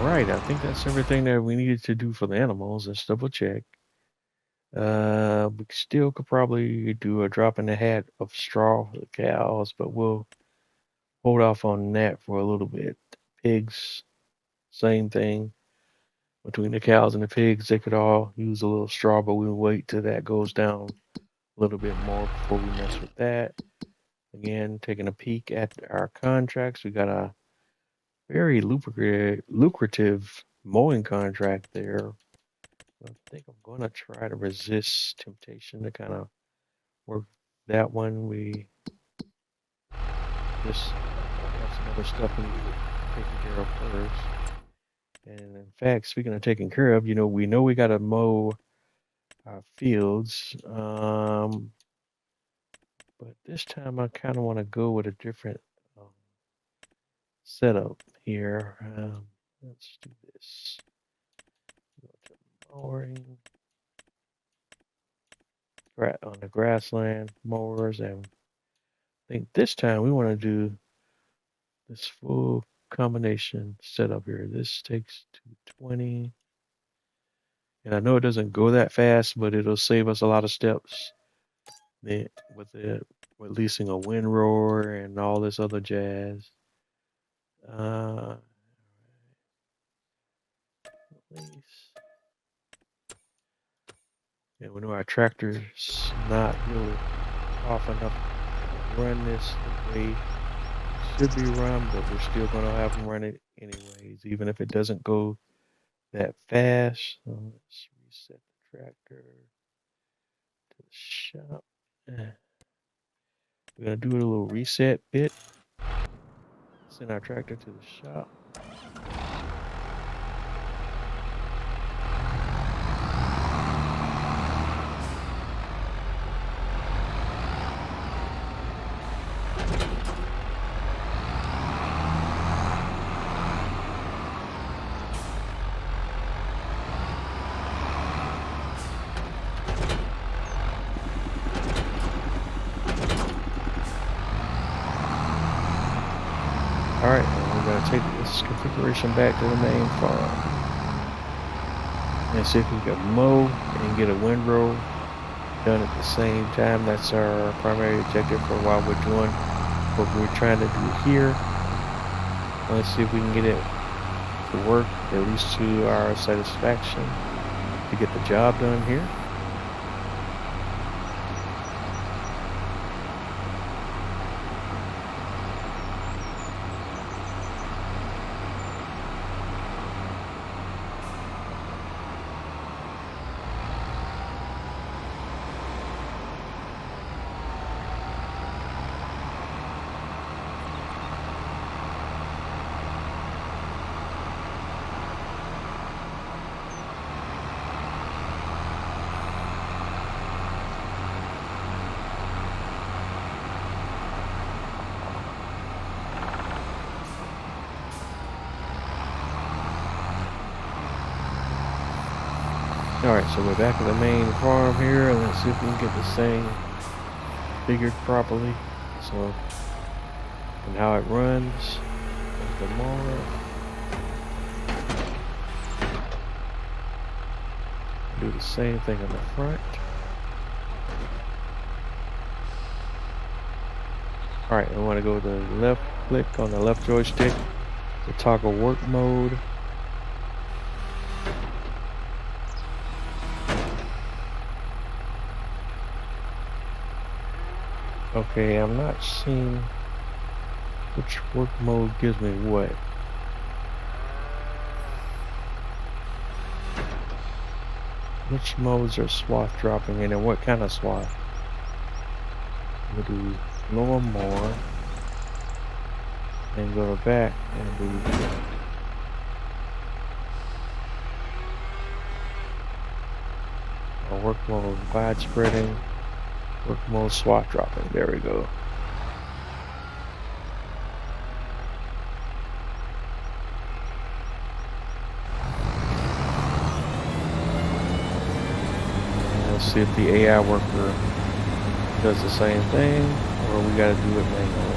Alright, I think that's everything that we needed to do for the animals. Let's double check. We still could probably do a drop in the hat of straw for the cows, but we'll hold off on that for a little bit. Pigs, same thing. Between the cows and the pigs, they could all use a little straw, but we'll wait till that goes down a little bit more before we mess with that. Again, taking a peek at our contracts, we got a very lucrative mowing contract there. I think I'm going to try to resist temptation to kind of work that one. We just have some other stuff we need to get taken care of first. And in fact, speaking of taking care of, we know we got to mow our fields. But this time I kind of want to go with a different setup here. Let's do this. Go to mowing. On the grassland mowers, and I think this time we want to do this full combination setup here. This takes 220, and I know it doesn't go that fast, but it'll save us a lot of steps with it. releasing a windrower and all this other jazz. Release. And we know our tractor's not really off enough to run this the way it should be run, but we're still going to have them run it anyways, even if it doesn't go that fast. So let's reset the tractor to the shop. We're going to do a little reset bit. Send our tractor to the shop. Alright, we're going to take this configuration back to the main farm and see if we can mow and get a windrow done at the same time. That's our primary objective for while we're doing what we're trying to do here. Let's see if we can get it to work, at least to our satisfaction, to get the job done here. Alright, so we're back at the main farm here, and let's see if we can get the thing figured properly. So, and how it runs. There's the mower. Do the same thing on the front. Alright, I want to go to the left click on the left joystick to toggle work mode. Okay, I'm not seeing which work mode gives me what. Which modes are swath dropping in and what kind of swath? We'll do lower more and go back and do work mode wide spreading. Work mode swath dropping. There we go. And let's see if the AI worker does the same thing, or we got to do it manually.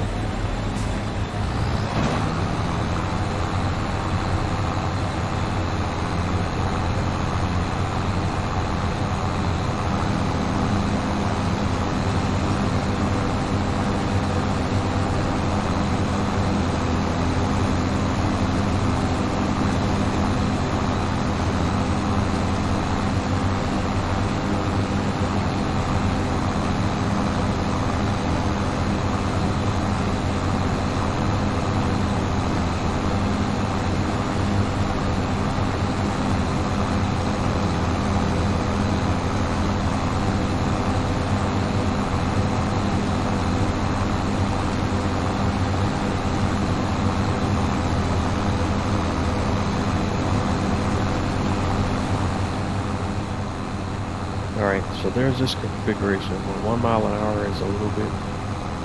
Alright, so there's this configuration where 1 mile an hour is a little bit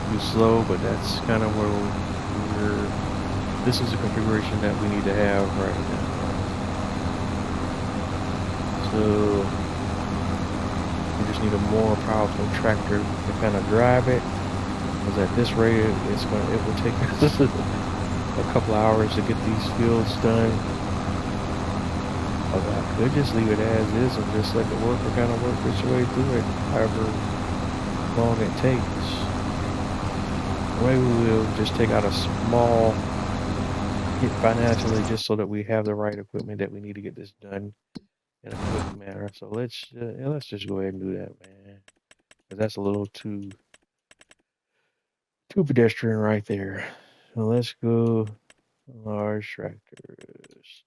too slow, but that's kind of where this is a configuration that we need to have right now. So we just need a more powerful tractor to kind of drive it, because at this rate it will take us a couple hours to get these fields done. I could just leave it as is and just let the worker kind of work its way through it, however long it takes. Maybe we'll just take out a small hit financially just so that we have the right equipment that we need to get this done in a quick manner. So let's just go ahead and do that, man. Because that's a little too pedestrian right there. So let's go large tractors.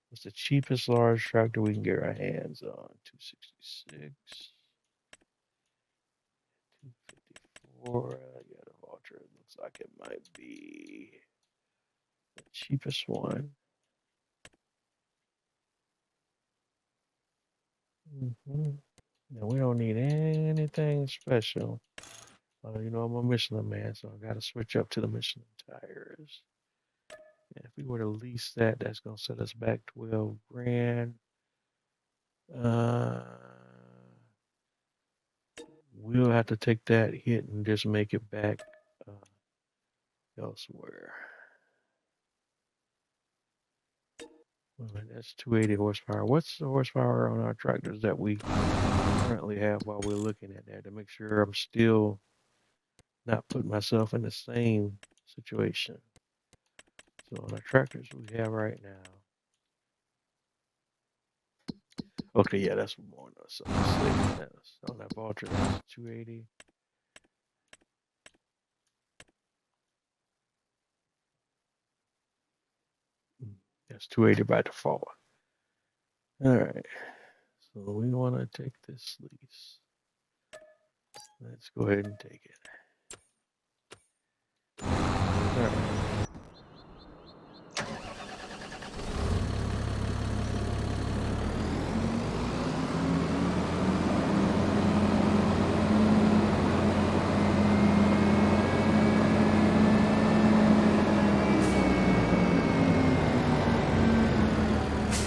What's the cheapest large tractor we can get our hands on? 266. 254. Yeah, the Vulture looks like it might be the cheapest one. Now we don't need anything special. You know, I'm a Michelin man, so I gotta switch up to the Michelin tires. And if we were to lease that, that's gonna set us back 12 grand. We'll have to take that hit and just make it back elsewhere. That's 280 horsepower. What's the horsepower on our tractors that we currently have while we're looking at that to make sure I'm still not putting myself in the same situation? So on the tractors we have right now. Okay, yeah, that's more than us. On that Vulture, that's 280. That's 280 by default. All right. So we want to take this lease. Let's go ahead and take it. All right.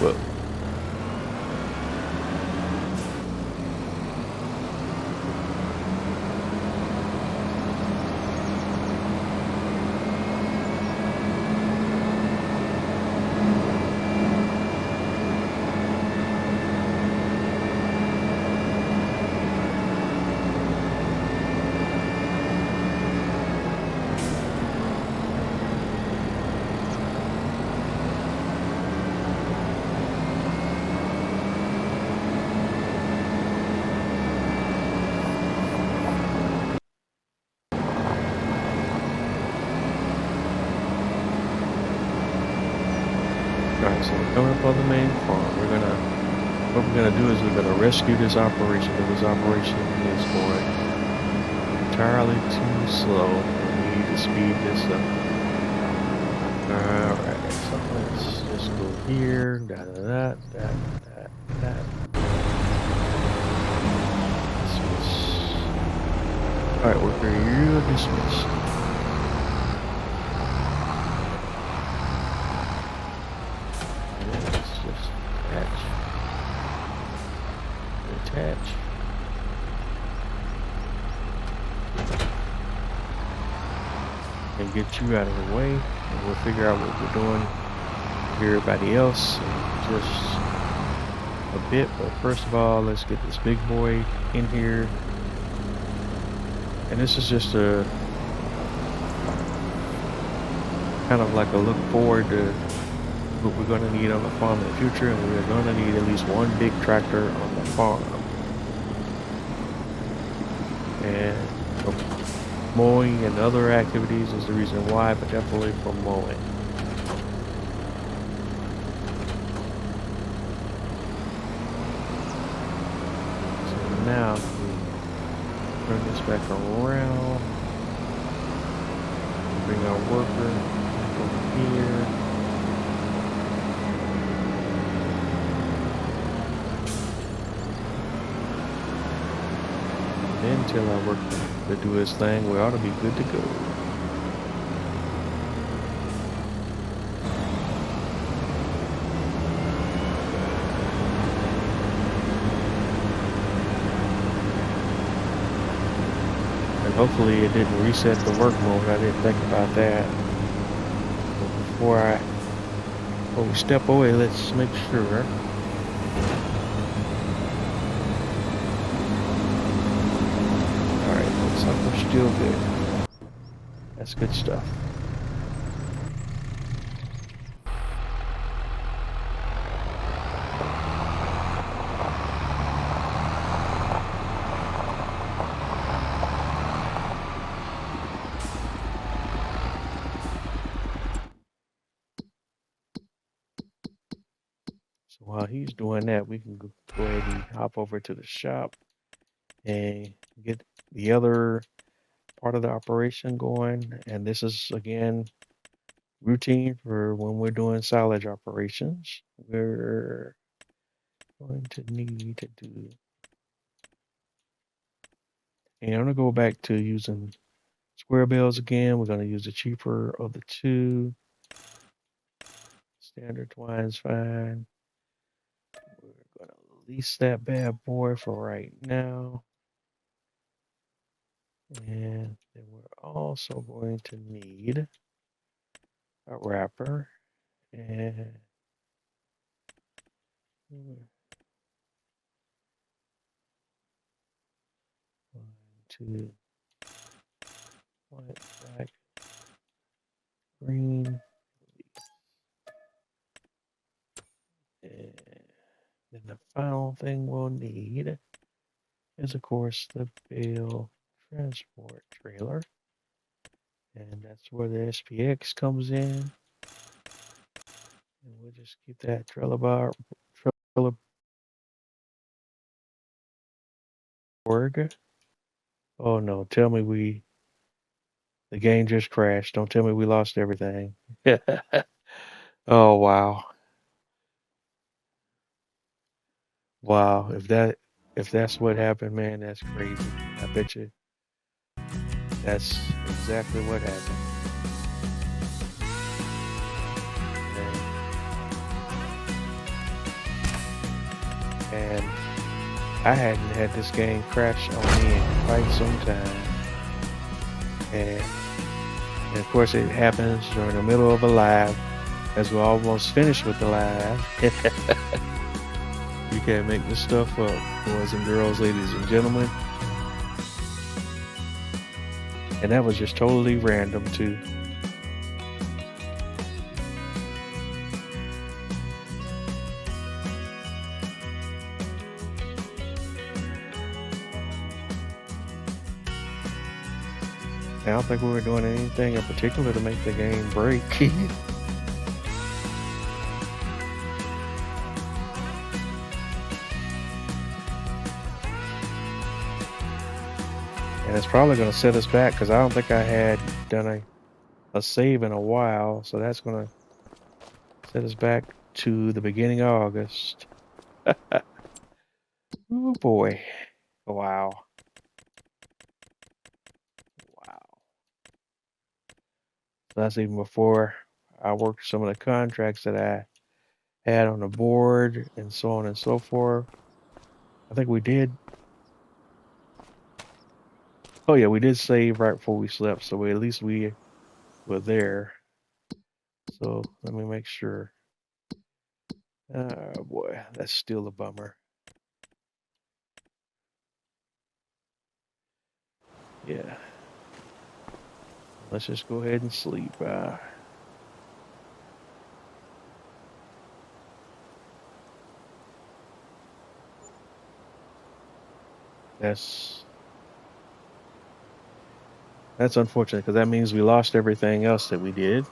Whoa. Alright, so we're coming up on the main farm. What we're gonna do is we're gonna rescue this operation, because this operation is going entirely too slow, and we need to speed this up. Alright, so let's just go here, that. Alright, worker, you're dismissed. Attach. And get you out of the way, and we'll figure out what we're doing here, everybody else, in just a bit. But first of all, let's get this big boy in here. And this is just a kind of like a look forward to what we're going to need on the farm in the future, and we're going to need at least one big tractor on the farm. And mowing and other activities is the reason why, but definitely for mowing. So now we turn this back around, bring our worker back over here. And then tell our worker to do his thing, we ought to be good to go. And hopefully it didn't reset the work mode. I didn't think about that. But before we step away, let's make sure. Alright, looks like we're still good. That's good stuff. So while he's doing that, we can go ahead and hop over to the shop and get the other part of the operation going. And this is, again, routine for when we're doing silage operations. We're going to need to do, and I'm going to go back to using square bales again. We're going to use the cheaper of the two. Standard twine's fine. We're going to lease that bad boy for right now. And then we're also going to need a wrapper and 1, 2, white, black, green. And then the final thing we'll need is, of course, the bale transport trailer. And that's where the SPX comes in. And we'll just keep that trailer board. Oh no, tell me the game just crashed. Don't tell me we lost everything. Oh wow. Wow. If that's what happened, man, that's crazy. I bet you that's exactly what happened. And I hadn't had this game crash on me in quite some time. And of course it happens during the middle of a live as we're almost finished with the live. You can't make this stuff up, boys and girls, ladies and gentlemen. And that was just totally random too. I don't think we were doing anything in particular to make the game break. And it's probably going to set us back because I don't think I had done a save in a while. So that's going to set us back to the beginning of August. Oh boy. Wow. Wow. So that's even before I worked some of the contracts that I had on the board and so on and so forth. I think we did. Oh yeah, we did save right before we slept, so at least we were there. So let me make sure. Oh boy, that's still a bummer. Yeah. Let's just go ahead and sleep. That's unfortunate because that means we lost everything else that we did.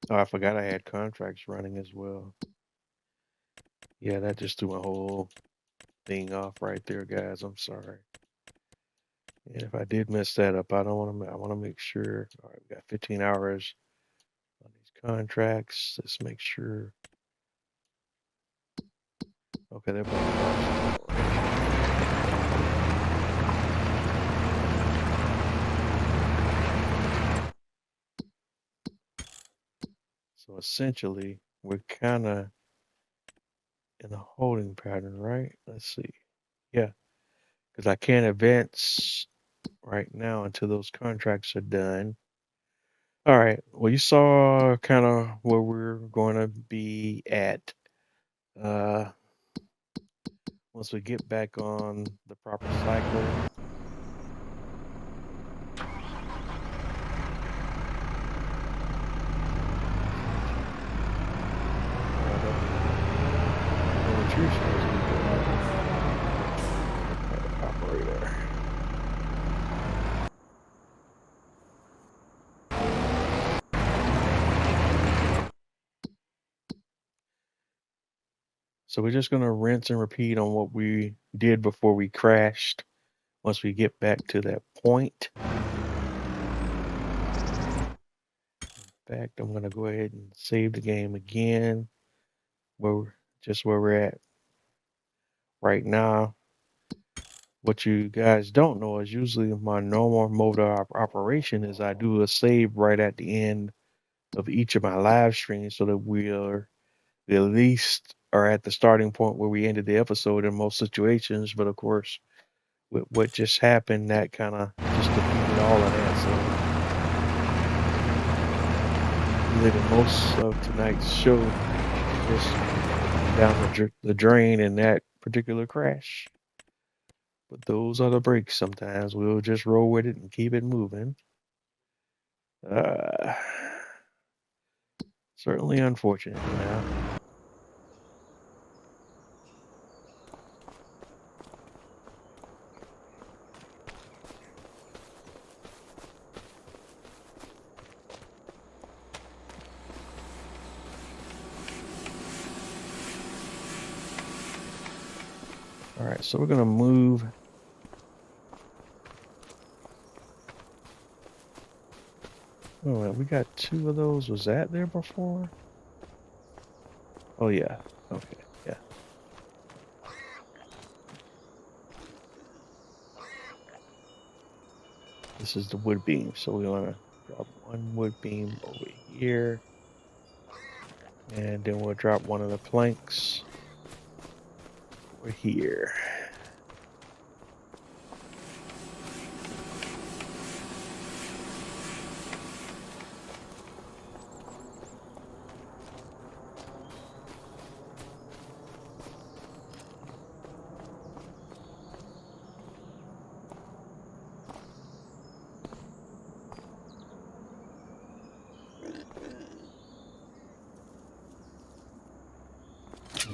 Oh, I forgot I had contracts running as well. Yeah, that just threw my whole thing off right there, guys. I'm sorry. And if I did mess that up, I don't want to. I want to make sure. All right, we got 15 hours on these contracts. Let's make sure. Okay, they're both. So essentially, we're kind of in a holding pattern, right? Let's see. Yeah, because I can't advance right now until those contracts are done. All right. Well, you saw kind of where we're going to be at uh, once we get back on the proper cycle. What you're supposed to be doing, operator. So we're just going to rinse and repeat on what we did before we crashed once we get back to that point. In fact, I'm going to go ahead and save the game again, just where we're at right now. What you guys don't know is usually my normal mode of operation is I do a save right at the end of each of my live streams so that we are at least are at the starting point where we ended the episode in most situations. But of course, with what just happened, that kind of just defeated all of that. So really most of tonight's show just down the drain in that particular crash. But those are the breaks sometimes. We'll just roll with it and keep it moving. Certainly unfortunate now. All right, so we're going to move. Oh, we got 2 of those. Was that there before? Oh, yeah. Okay, yeah. This is the wood beam, so we want to drop 1 wood beam over here. And then we'll drop 1 of the planks over here.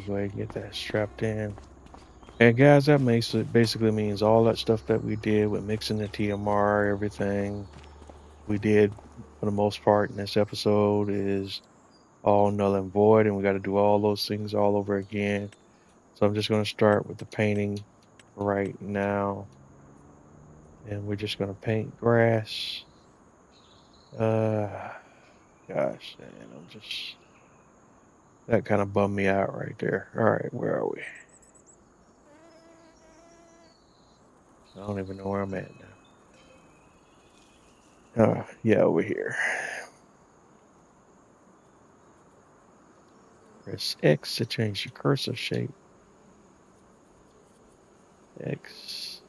Go ahead and get that strapped in. And guys, that basically means all that stuff that we did with mixing the TMR, everything we did for the most part in this episode is all null and void, and we got to do all those things all over again. So I'm just going to start with the painting right now, and we're just going to paint grass. Gosh, and that kind of bummed me out right there. All right, where are we? I don't even know where I'm at now. Yeah, over here. Press X to change the cursor shape. X.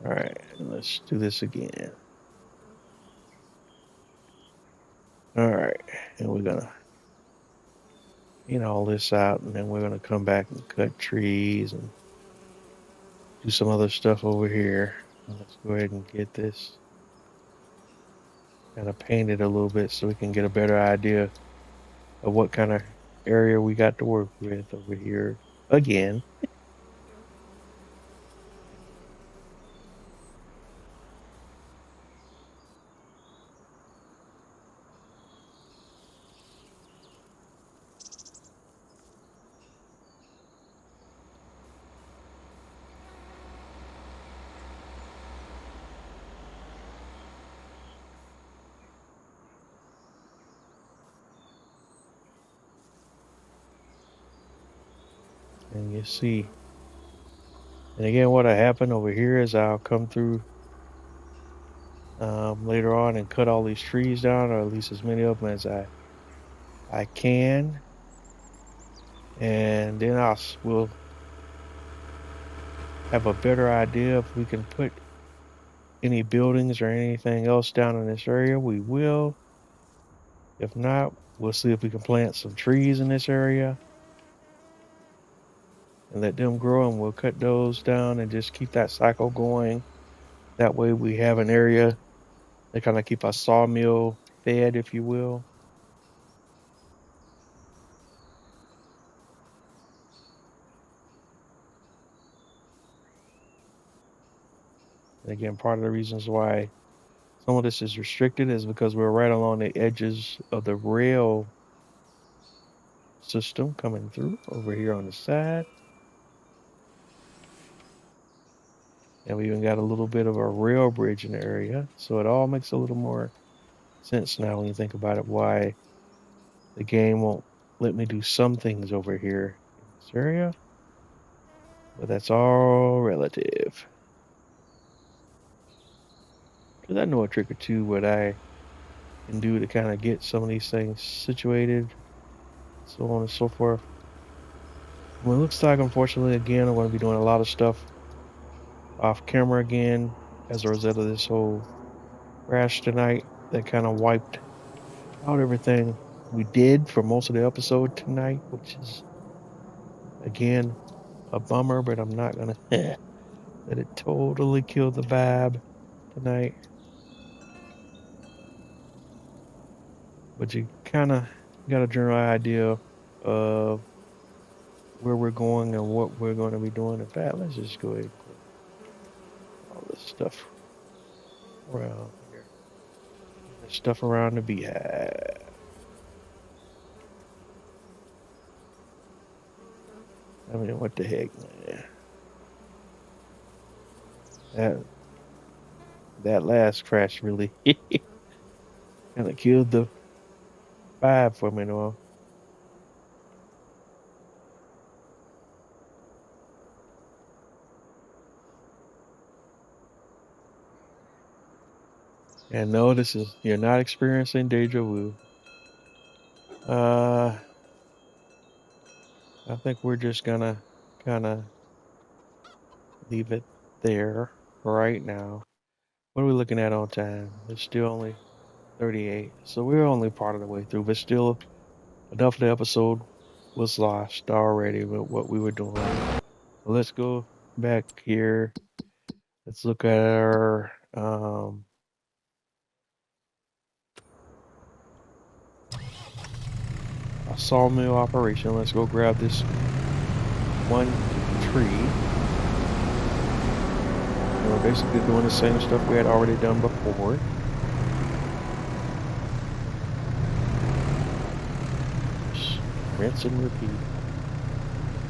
All right, let's do this again. All right, and we're gonna all this out, and then we're gonna come back and cut trees and do some other stuff over here. Let's go ahead and get this kind of painted a little bit so we can get a better idea of what kind of area we got to work with over here again. And you see, and again, what happened over here is I'll come through later on and cut all these trees down, or at least as many of them as I can. and then we'll have a better idea if we can put any buildings or anything else down in this area. We will. If not, we'll see if we can plant some trees in this area and let them grow, and we'll cut those down and just keep that cycle going. That way we have an area to kind of keep our sawmill fed, if you will. And again, part of the reasons why some of this is restricted is because we're right along the edges of the rail system coming through over here on the side. And we even got a little bit of a rail bridge in the area. So it all makes a little more sense now when you think about it, why the game won't let me do some things over here in this area. But that's all relative. Because I know a trick or two what I can do to kind of get some of these things situated, so on and so forth. Well, it looks like, unfortunately, again, I'm going to be doing a lot of stuff off camera again as a result of this whole crash tonight that kind of wiped out everything we did for most of the episode tonight, which is, again, a bummer, but I'm not going to let it totally kill the vibe tonight. But you kind of got a general idea of where we're going and what we're going to be doing. In fact, let's just go ahead and clear all this stuff around here. There's stuff around the beehive. I mean, what the heck, man? That last crash really kind of killed the vibe for me, though. And no, you're not experiencing deja vu. I think we're just gonna kind of leave it there right now. What are we looking at on time? It's still only 38, so we're only part of the way through, but still enough of the episode was lost already with what we were doing. So let's go back here. Let's look at our sawmill operation. Let's go grab this one tree. And we're basically doing the same stuff we had already done before. Just rinse and repeat.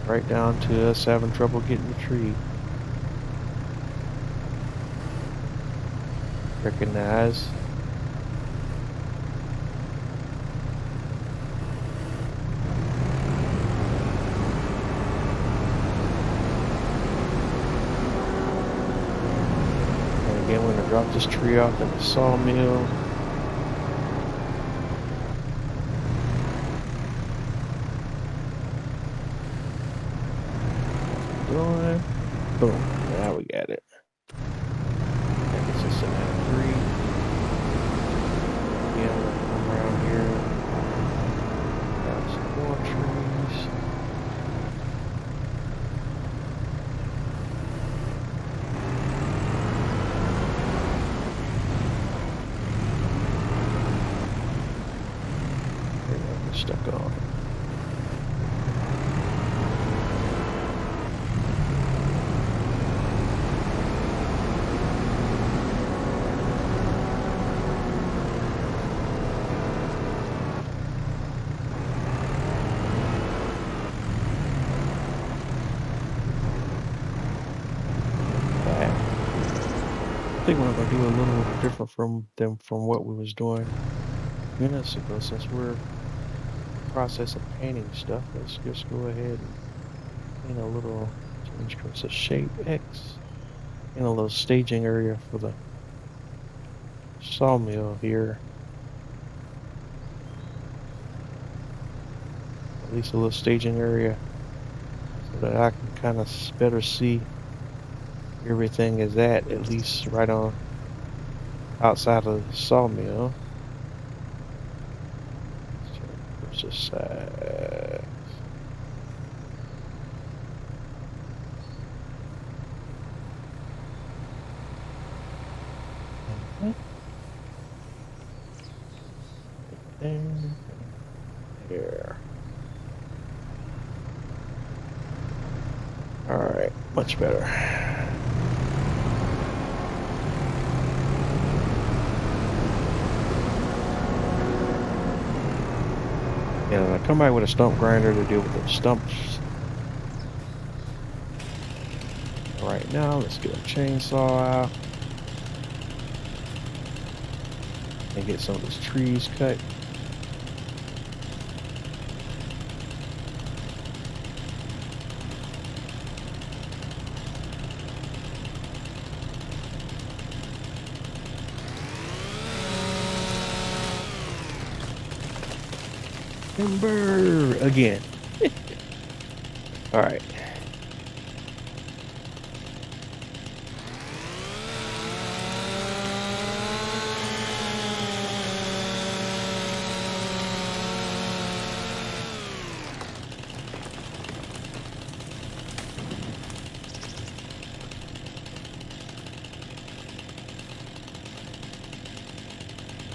Right down to us having trouble getting the tree. Recognize. Again, we're going to drop this tree off in the sawmill. Doing. Boom. Now we got it. That gets us in that tree. Again, we're going to come around here. Grab some more trees. Stuck on. I think we're going to do a little different from what we was doing minutes ago, since we're in the process of painting stuff. Let's just go ahead and paint a little, change across a shape X and a little staging area for the sawmill here. least a little staging area, so that I can kind of better see everything is at least right on outside of the sawmill. Purchase size. There. All right, much better. And I come back with a stump grinder to deal with the stumps. All right, now let's get a chainsaw out and get some of these trees cut. Timber again. All right.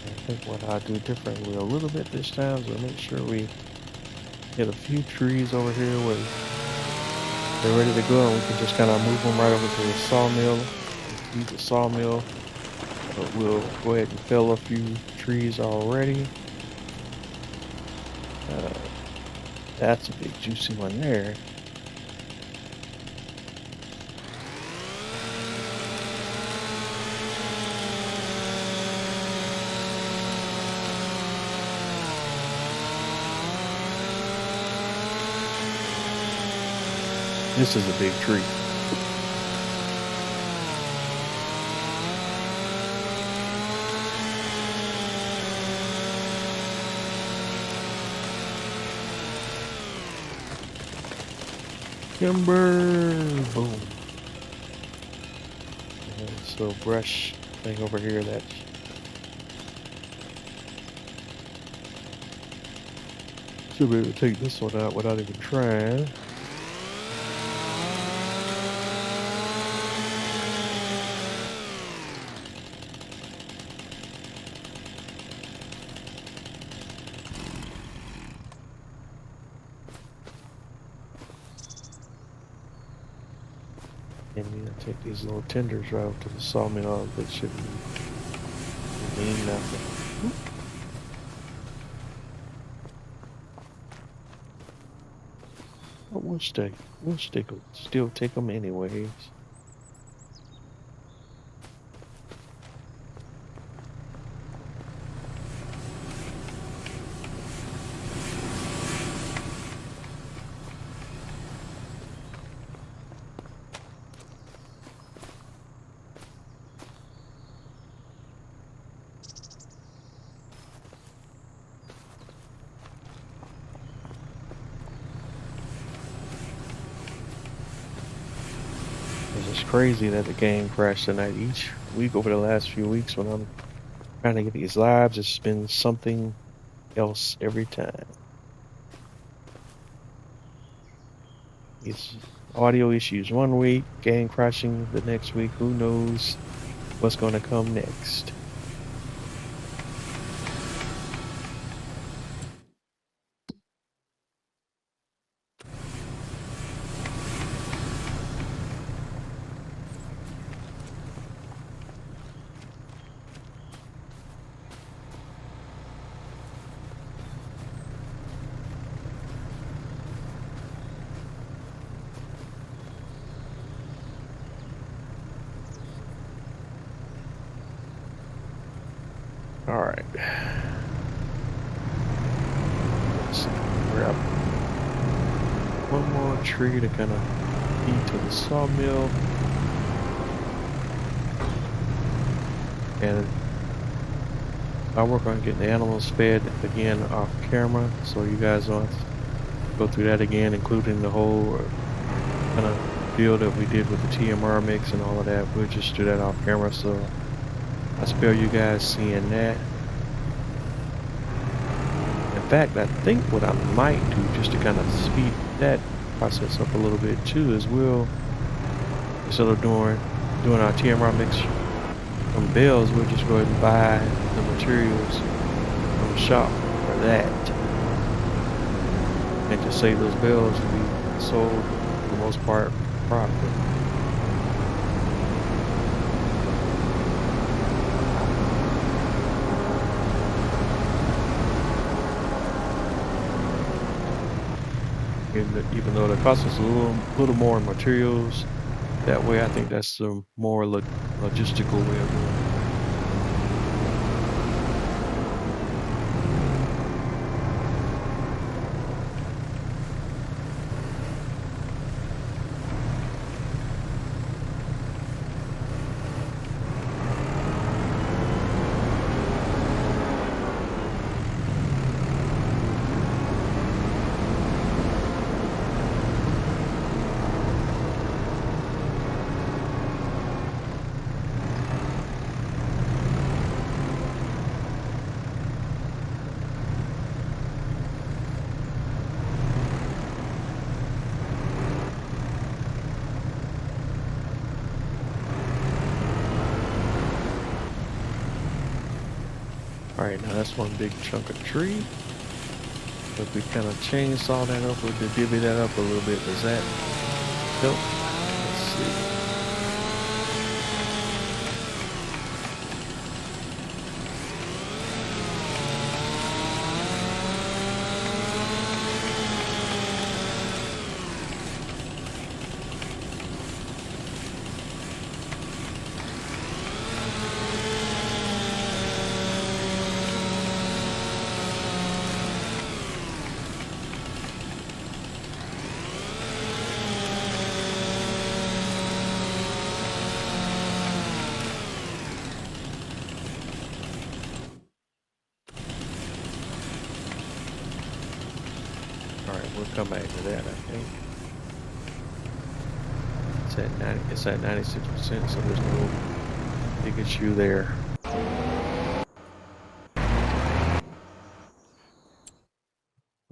I think what I'll do differently a little bit this time is to make sure we get a few trees over here where they're ready to go, and we can just kind of move them right over to the sawmill. Use the sawmill, but we'll go ahead and fell a few trees already. That's a big juicy one there. This is a big tree. Timber, boom. And this little brush thing over here that should be able to take this one out without even trying. And you know, take these little tenders right up to the sawmill that shouldn't mean nothing. But we'll still take them anyways. It's crazy that the game crashed tonight. Each week over the last few weeks when I'm trying to get these lives, it's been something else every time. It's audio issues one week, game crashing the next week. Who knows what's going to come next? All right. Let's grab one more tree to kind of feed to the sawmill. And I'll work on getting the animals fed again off camera so you guys don't go through that again, including the whole kind of deal that we did with the TMR mix and all of that. We'll just do that off camera, so I spare you guys seeing that. In fact, I think what I might do, just to kind of speed that process up a little bit too, is we'll, instead of doing our TMR mix from bales, we'll just go ahead and buy the materials from the shop for that, and just save those bales to be sold for the most part properly. Even though the cost is a little more in materials, that way I think that's the more logistical way of doing it. Alright, now that's one big chunk of tree. If we kind of chainsaw that up or divvy that up a little bit, does that help? Let's see. Alright, we'll come back to that, I think. It's at 96%, so there's no big issue there.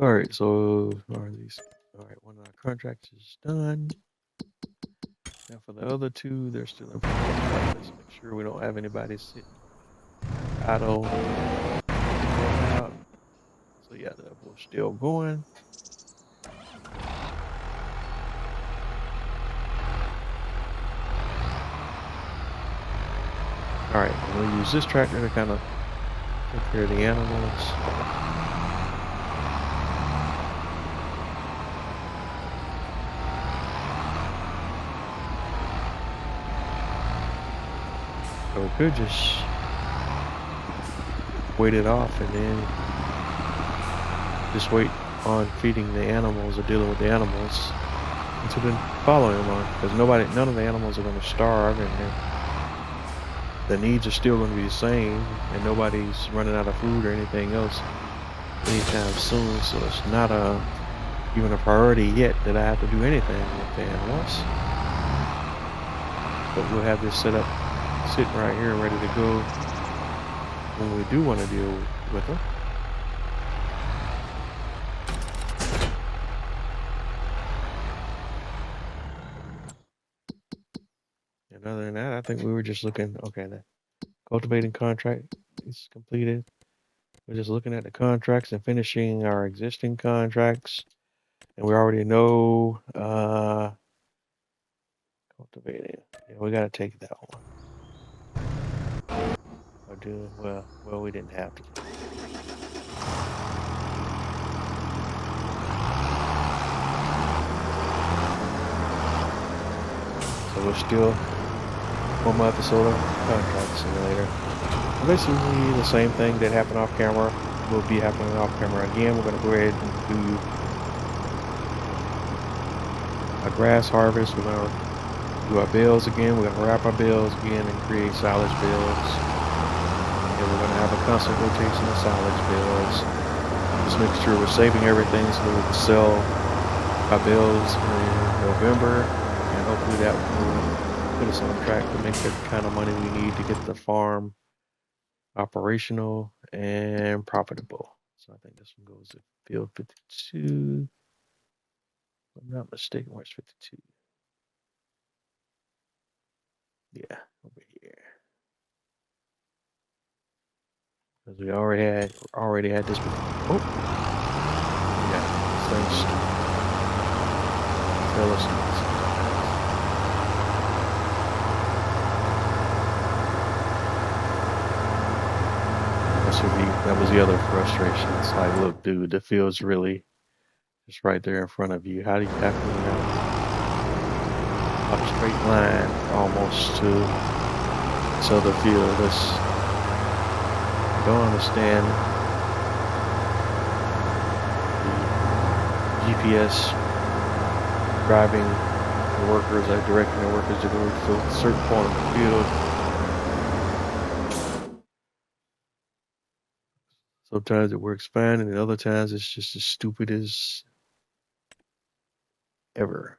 Alright, so alright, one of our contracts is done. Now for the other two, they're still in progress. Let's make sure we don't have anybody sitting idle. Out. So yeah, we're still going. Alright, we'll use this tractor to kind of take care of the animals. So we could just wait it off and then just wait on feeding the animals or dealing with the animals until then following them on, because none of the animals are going to starve, and the needs are still going to be the same, and nobody's running out of food or anything else anytime soon. So it's not even a priority yet that I have to do anything with the animals. But we'll have this set up, sitting right here ready to go when we do want to deal with them. And other than that, I think we were just looking, okay, the cultivating contract is completed. We're just looking at the contracts and finishing our existing contracts. And we already know cultivating. Yeah, we got to take that one. Or do, well, we didn't have to. So we're still one episode of Contract Simulator. Basically the same thing that happened off camera will be happening off camera again. We're going to go ahead and do a grass harvest. We're going to do our bales again. We're going to wrap our bales again and create silage bales. And we're going to have a constant rotation of silage bales. Just make sure we're saving everything so that we can sell our bills in November, and hopefully that will put us on track to make the kind of money we need to get the farm operational and profitable. So I think this one goes to field 52. If I'm not mistaken, where's 52? Yeah, over here. Because we already had this before. Oh, yeah, Celestine. That was the other frustration. It's like, look, dude, the field's really just right there in front of you. How can you have a straight line almost to this other field? I don't understand the GPS driving the workers, directing the workers to go to a certain point of the field. Sometimes it works fine, and other times it's just as stupid as ever.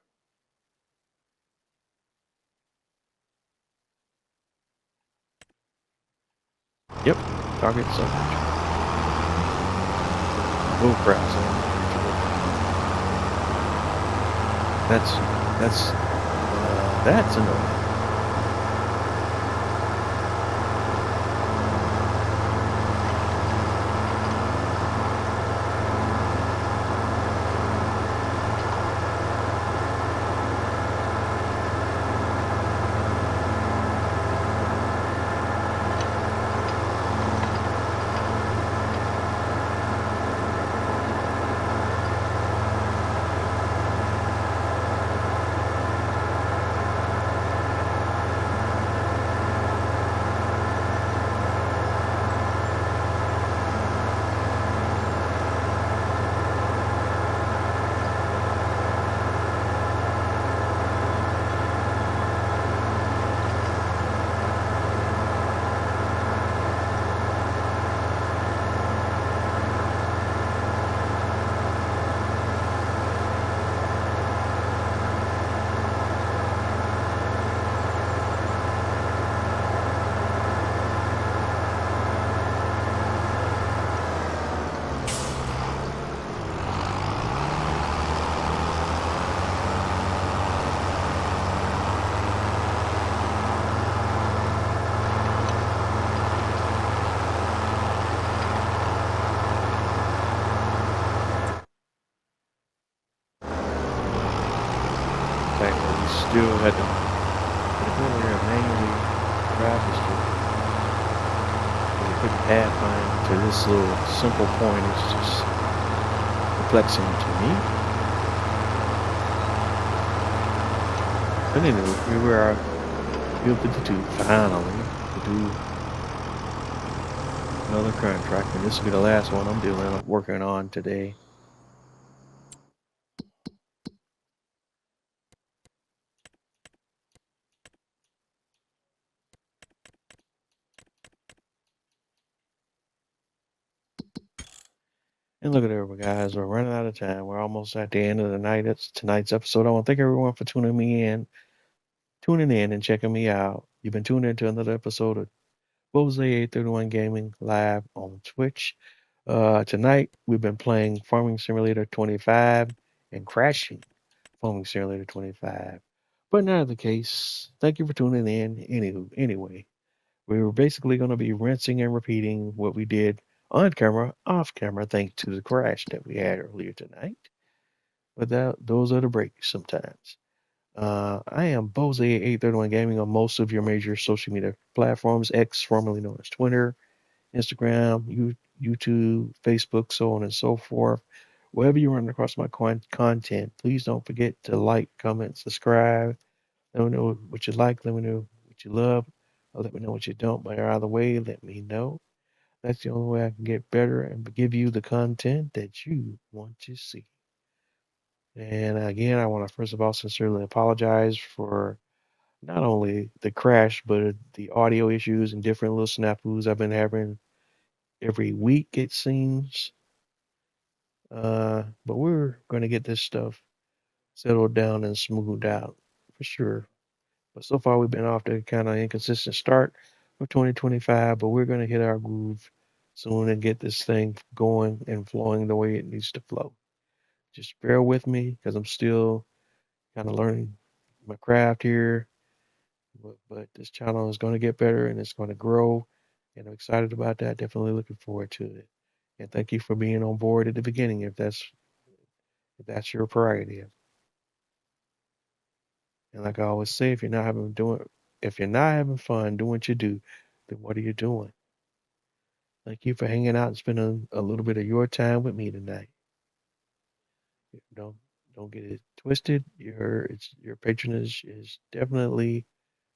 Yep, target subject. Bull crap, son. That's annoying. Still had to go over there and manually drive the street. You couldn't pathfind to this little simple point. It's just perplexing to me. But anyway, we were Field 52 finally to do another contract, and this will be the last one I'm working on today. And look at everybody, guys. We're running out of time. We're almost at the end of the night. It's tonight's episode. I want to thank everyone for tuning in and checking me out. You've been tuning into another episode of Bose 831 Gaming live on Twitch. Tonight we've been playing Farming Simulator 25 and crashing Farming Simulator 25. But not the case. Thank you for tuning in. Anyway, we were basically going to be rinsing and repeating what we did on camera, off camera, thanks to the crash that we had earlier tonight. But those are the breaks sometimes. I am Bose 831 Gaming on most of your major social media platforms, X, formerly known as Twitter, Instagram, YouTube, Facebook, so on and so forth. Wherever you run across my content, please don't forget to like, comment, subscribe. Let me know what you like. Let me know what you love. Or let me know what you don't. But either way, let me know. That's the only way I can get better and give you the content that you want to see. And again, I want to first of all sincerely apologize for not only the crash, but the audio issues and different little snafus I've been having every week, it seems. But we're going to get this stuff settled down and smoothed out for sure. But so far, we've been off to kind of inconsistent start for 2025, but we're going to hit our groove soon and get this thing going and flowing the way it needs to flow. Just bear with me because I'm still kind of learning my craft here. But this channel is going to get better and it's going to grow. And I'm excited about that. Definitely looking forward to it. And thank you for being on board at the beginning if that's your priority. And like I always say, if you're not having fun doing what you do, then what are you doing? Thank you for hanging out and spending a little bit of your time with me tonight. Don't don't get it twisted. Your patronage is definitely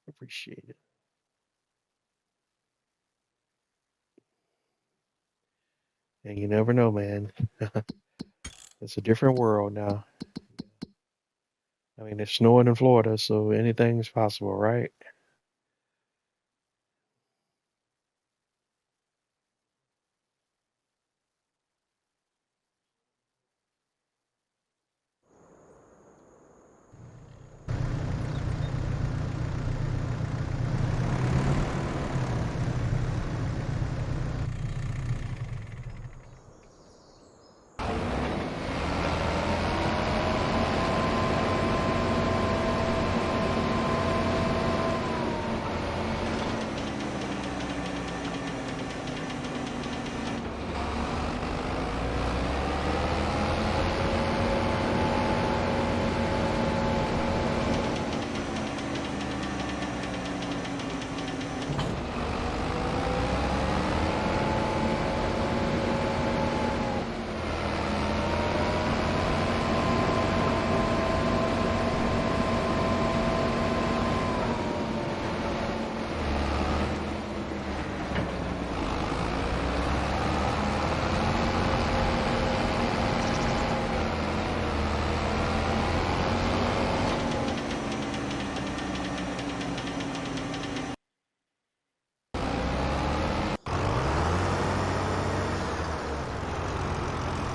appreciated. And you never know, man. It's a different world now. I mean, it's snowing in Florida, so anything's possible, right?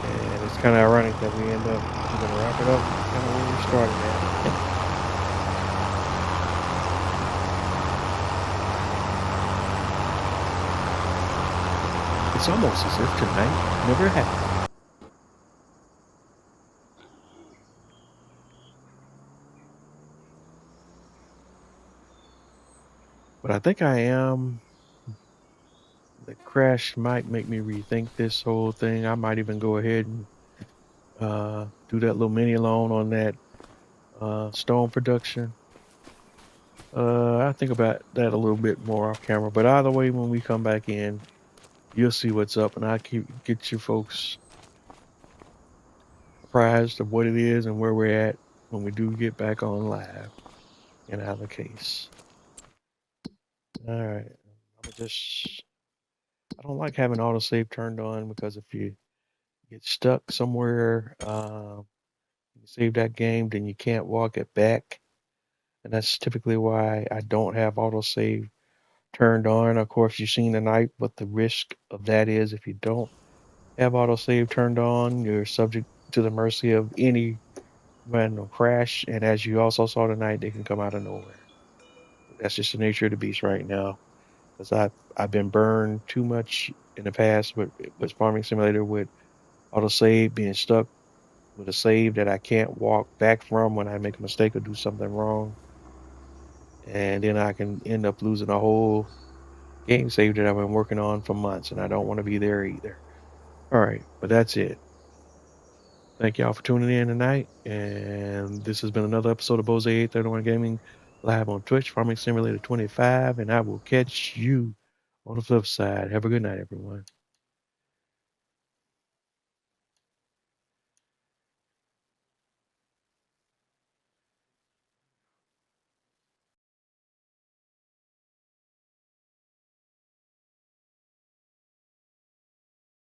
And it's kind of ironic that we're gonna wrap it up kind of where we started at. It's almost as if tonight never happened. But I think I am. The crash might make me rethink this whole thing. I might even go ahead and do that little mini loan on that stone production. I think about that a little bit more off camera. But either way, when we come back in, you'll see what's up, and I'll get you folks apprised of what it is and where we're at when we do get back on live in either case. All right. I don't like having autosave turned on because if you get stuck somewhere, you save that game, then you can't walk it back. And that's typically why I don't have autosave turned on. Of course, you've seen tonight what the risk of that is. If you don't have autosave turned on, you're subject to the mercy of any random crash. And as you also saw tonight, they can come out of nowhere. That's just the nature of the beast right now. Because I've been burned too much in the past with Farming Simulator with autosave being stuck with a save that I can't walk back from when I make a mistake or do something wrong. And then I can end up losing a whole game save that I've been working on for months, and I don't want to be there either. All right, but that's it. Thank y'all for tuning in tonight, and this has been another episode of Bose 831 Gaming live on Twitch, Farming Simulator 25, and I will catch you on the flip side. Have a good night, everyone.